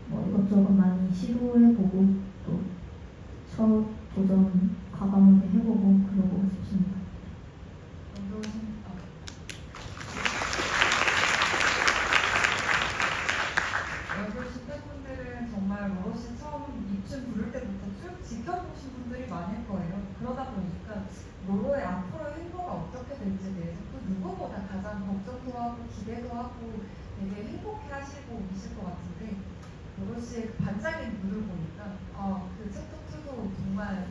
뭐 이것저것 많이 시도해보고 또 첫 도전 과감하게 해보고 그러고 싶습니다. 여기 팬분들은 정말 로로씨 처음 입춘 부를 때부터 쭉 지켜보신 분들이 많을 거예요. 그러다 보니까 로로의 앞으로의 행보가 어떻게 될지에 대해서 또 누구보다 가장 걱정도 하고 기대도 하고 되게 행복해 하시고 계실 것 같은데 로로씨의 그 반짝이는 눈을 보니까 그 챕터 2도 정말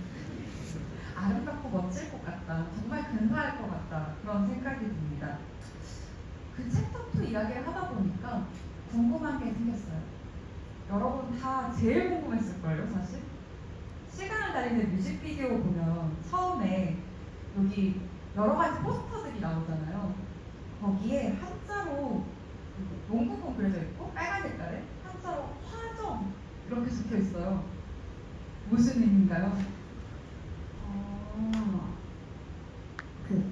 아름답고 멋질 것 같다. 정말 근사할 것 같다. 그런 생각이 듭니다. 그 챕터 2 이야기를 하다 보니까 궁금한 게 생겼어요. 여러분 다 제일 궁금했을걸요, 사실? 시간을 달리는 뮤직비디오 보면 처음에 여기 여러 가지 포스터들이 나오잖아요. 거기에 한자로 농구공 그려져 있고 빨간 색깔에 한자로 화정 이렇게 적혀 있어요. 무슨 의미인가요? 그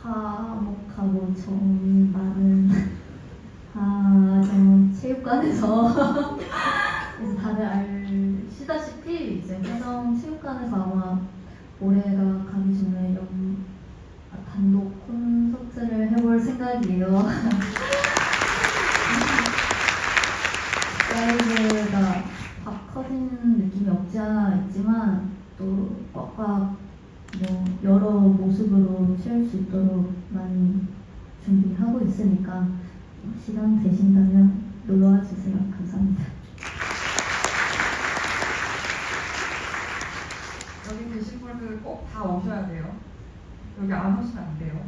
화목하고 정이 많은 하정 체육관에서 그래서 다들 아시다시피 이제 화정 체육관에서 아마 올해가 가기 전에 단독 콘서트를 해볼 생각이에요. 라이브가 확 커지는 느낌이 없지 않아 있지만 또 꽉꽉 뭐 여러 모습으로 채울 수 있도록 많이 준비하고 있으니까 시간 되신다면 놀러와 주세요. 감사합니다. 여기 계신 분들 꼭 다 오셔야 돼요. 여기 안 오시면 안 돼요.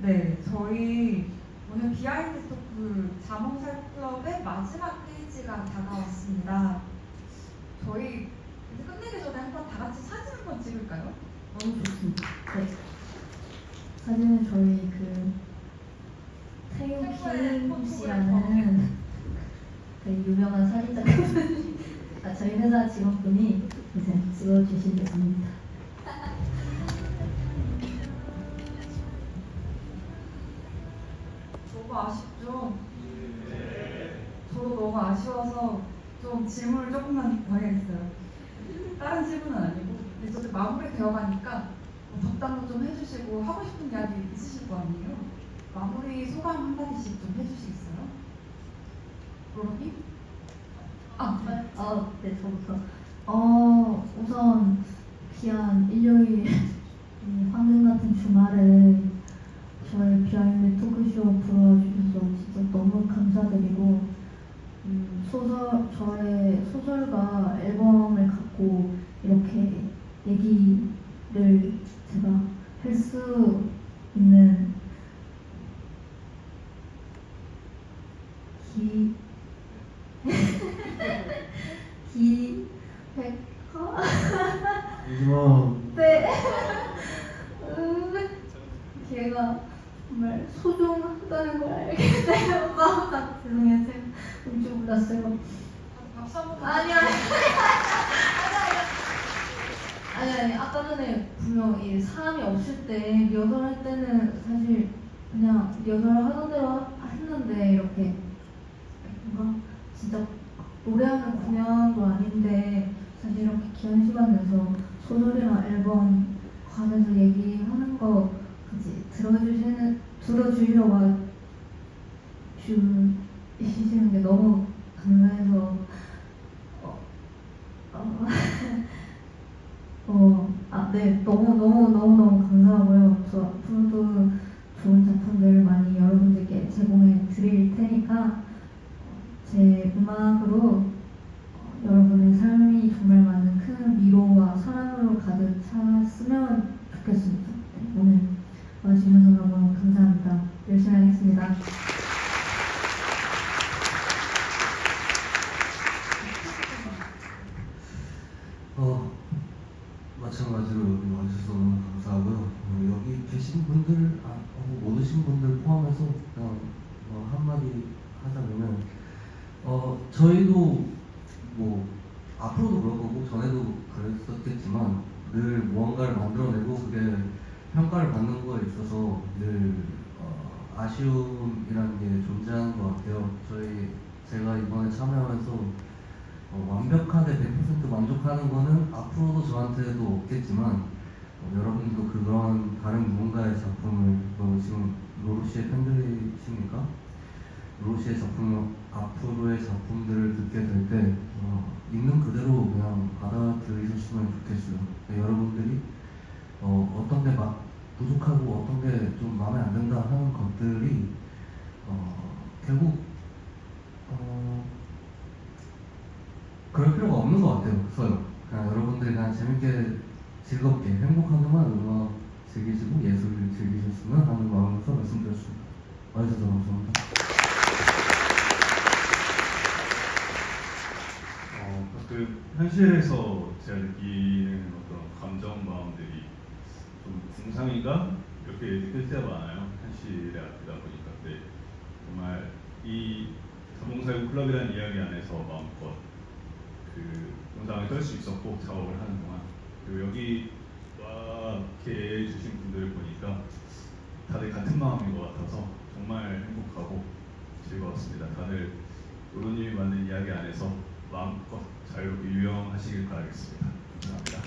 네, 저희 오늘 비하인드 토크 자몽살 클럽의 마지막 페이지가 다가왔습니다. 저희 이제 끝내기 전에 한번 다 같이 사진 한번 찍을까요? 너무 좋습니다. 네. 사진은 저희 그 태유킴 씨라는 되게 유명한 사진작가분 저희 회사 직원분이 이제 찍어주신 예정입니다. 너무 아쉽죠? 저도 너무 아쉬워서 좀 질문을 조금만 더 해야겠어요. 다른 질문은 아니고 이제 저도 마무리 되어가니까 덕담도 좀 해주시고 하고 싶은 이야기 있으실 거 아니에요? 마무리 소감 한마디씩 좀 해주시겠어요? 로로님? 네, 저부터. 우선 귀한 일요일 이 황금 같은 주말에 저의 비하인드 토크쇼 불러주셔서 진짜 너무 감사드리고 저의 소설과 앨범을 갖고 이렇게 얘기를 제가 할 수 있는 기획화? 요즘 네. 제가 정말 소중하다는 걸 알게 돼요. 아, 죄송해요. 제가 울줄 몰랐어요. 박수 한번 아니 아까 전에 분명 이 사람이 없을 때 리허설 할 때는 사실 그냥 리허설 하던 대로 했는데 이렇게 뭔가 진짜 노래하는 공연도 아닌데 사실 이렇게 긴 시간 내서 소설이랑 앨범 관해서 얘기하는 거 그치 들어주시려고 주시는 게 너무 감사해서 네, 너무 감사하고요. 저 앞으로도 좋은 작품들 많이 여러분들께 제공해 드릴 테니까 제 음악으로 여러분의 삶이 정말 많은 큰 위로와 사랑으로 가득 찼으면 좋겠습니다. 네, 오늘 와주셔서 너무 감사합니다. 열심히 하겠습니다. 마찬가지로 여기 와주셔서 너무 감사하고요. 여기 계신 분들, 못 오신 분들 포함해서 그냥 한마디 하자면은, 저희도 뭐 앞으로도 그럴 거고 전에도 그랬었겠지만 늘 무언가를 만들어내고 그게 평가를 받는 거에 있어서 늘 아쉬움이라는 게 존재하는 것 같아요. 제가 이번에 참여하면서 완벽하게 100% 만족하는 거는 앞으로도 저한테도 없겠지만 여러분도 그런 다른 누군가의 작품을 지금 로루시의 팬들이십니까? 로루시의 작품을 앞으로의 작품들을 듣게 될 때 있는 그대로 그냥 받아들이셨으면 좋겠어요. 여러분들이 어떤 게 부족하고 어떤 게 좀 마음에 안 든다 하는 것들이 결국 그럴 필요가 없는 것 같아요. 그냥 여러분들이 그냥 재밌게 즐겁게 행복하게만 음악 즐기시고 예술을 즐기셨으면 하는 마음으로서 말씀드렸습니다. 와주셔서 감사합니다. 그 현실에서 제가 느끼는 어떤 감정 마음들이 좀 중상인가 이렇게 느낄 때가 많아요. 현실에 앞이다 보니까. 네, 정말 이 자몽사이고 클럽이라는 이야기 안에서 마음껏 그 영상을 뜰 수 있었고 작업을 하는 동안 그리고 여기 와 이렇게 해주신 분들을 보니까 다들 같은 마음인 것 같아서 정말 행복하고 즐거웠습니다. 다들 로로님이 만든 이야기 안에서 마음껏 자유롭게 유영하시길 바라겠습니다. 감사합니다.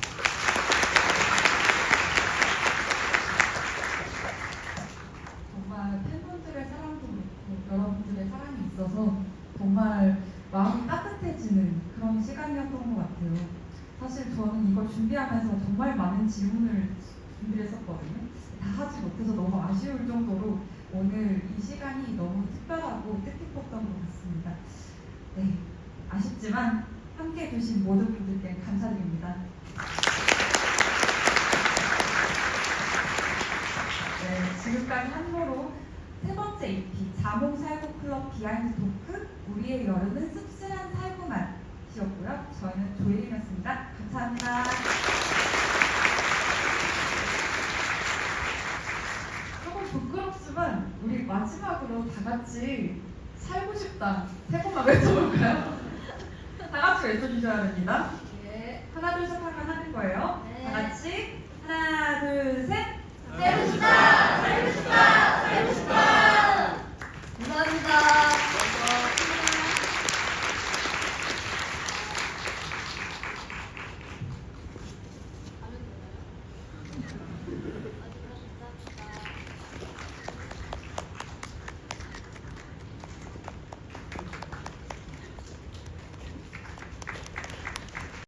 정말 팬분들의 사랑도 그렇고 여러분들의 사랑이 있어서 정말 마음이 따뜻해지는 그런 시간이었던 것 같아요. 사실 저는 이걸 준비하면서 정말 많은 질문을 준비를 했었거든요. 다 하지 못해서 너무 아쉬울 정도로 오늘 이 시간이 너무 특별하고 뜻깊었던 것 같습니다. 네, 아쉽지만 함께 해주신 모든 분들께 감사드립니다. 네, 지금까지 한모로 세 번째 EP 자몽살구클럽 비하인드 토크 우리의 여름은 씁쓸한 살구맛이었고요. 저희는 조예림이었습니다. 감사합니다. 조금 부끄럽지만 우리 마지막으로 다 같이 살고 싶다 세 번만 외쳐볼까요? 다 같이 외쳐주셔야 됩니다. 네. 하나 둘 셋 하면 하는 거예요. 네. 다 같이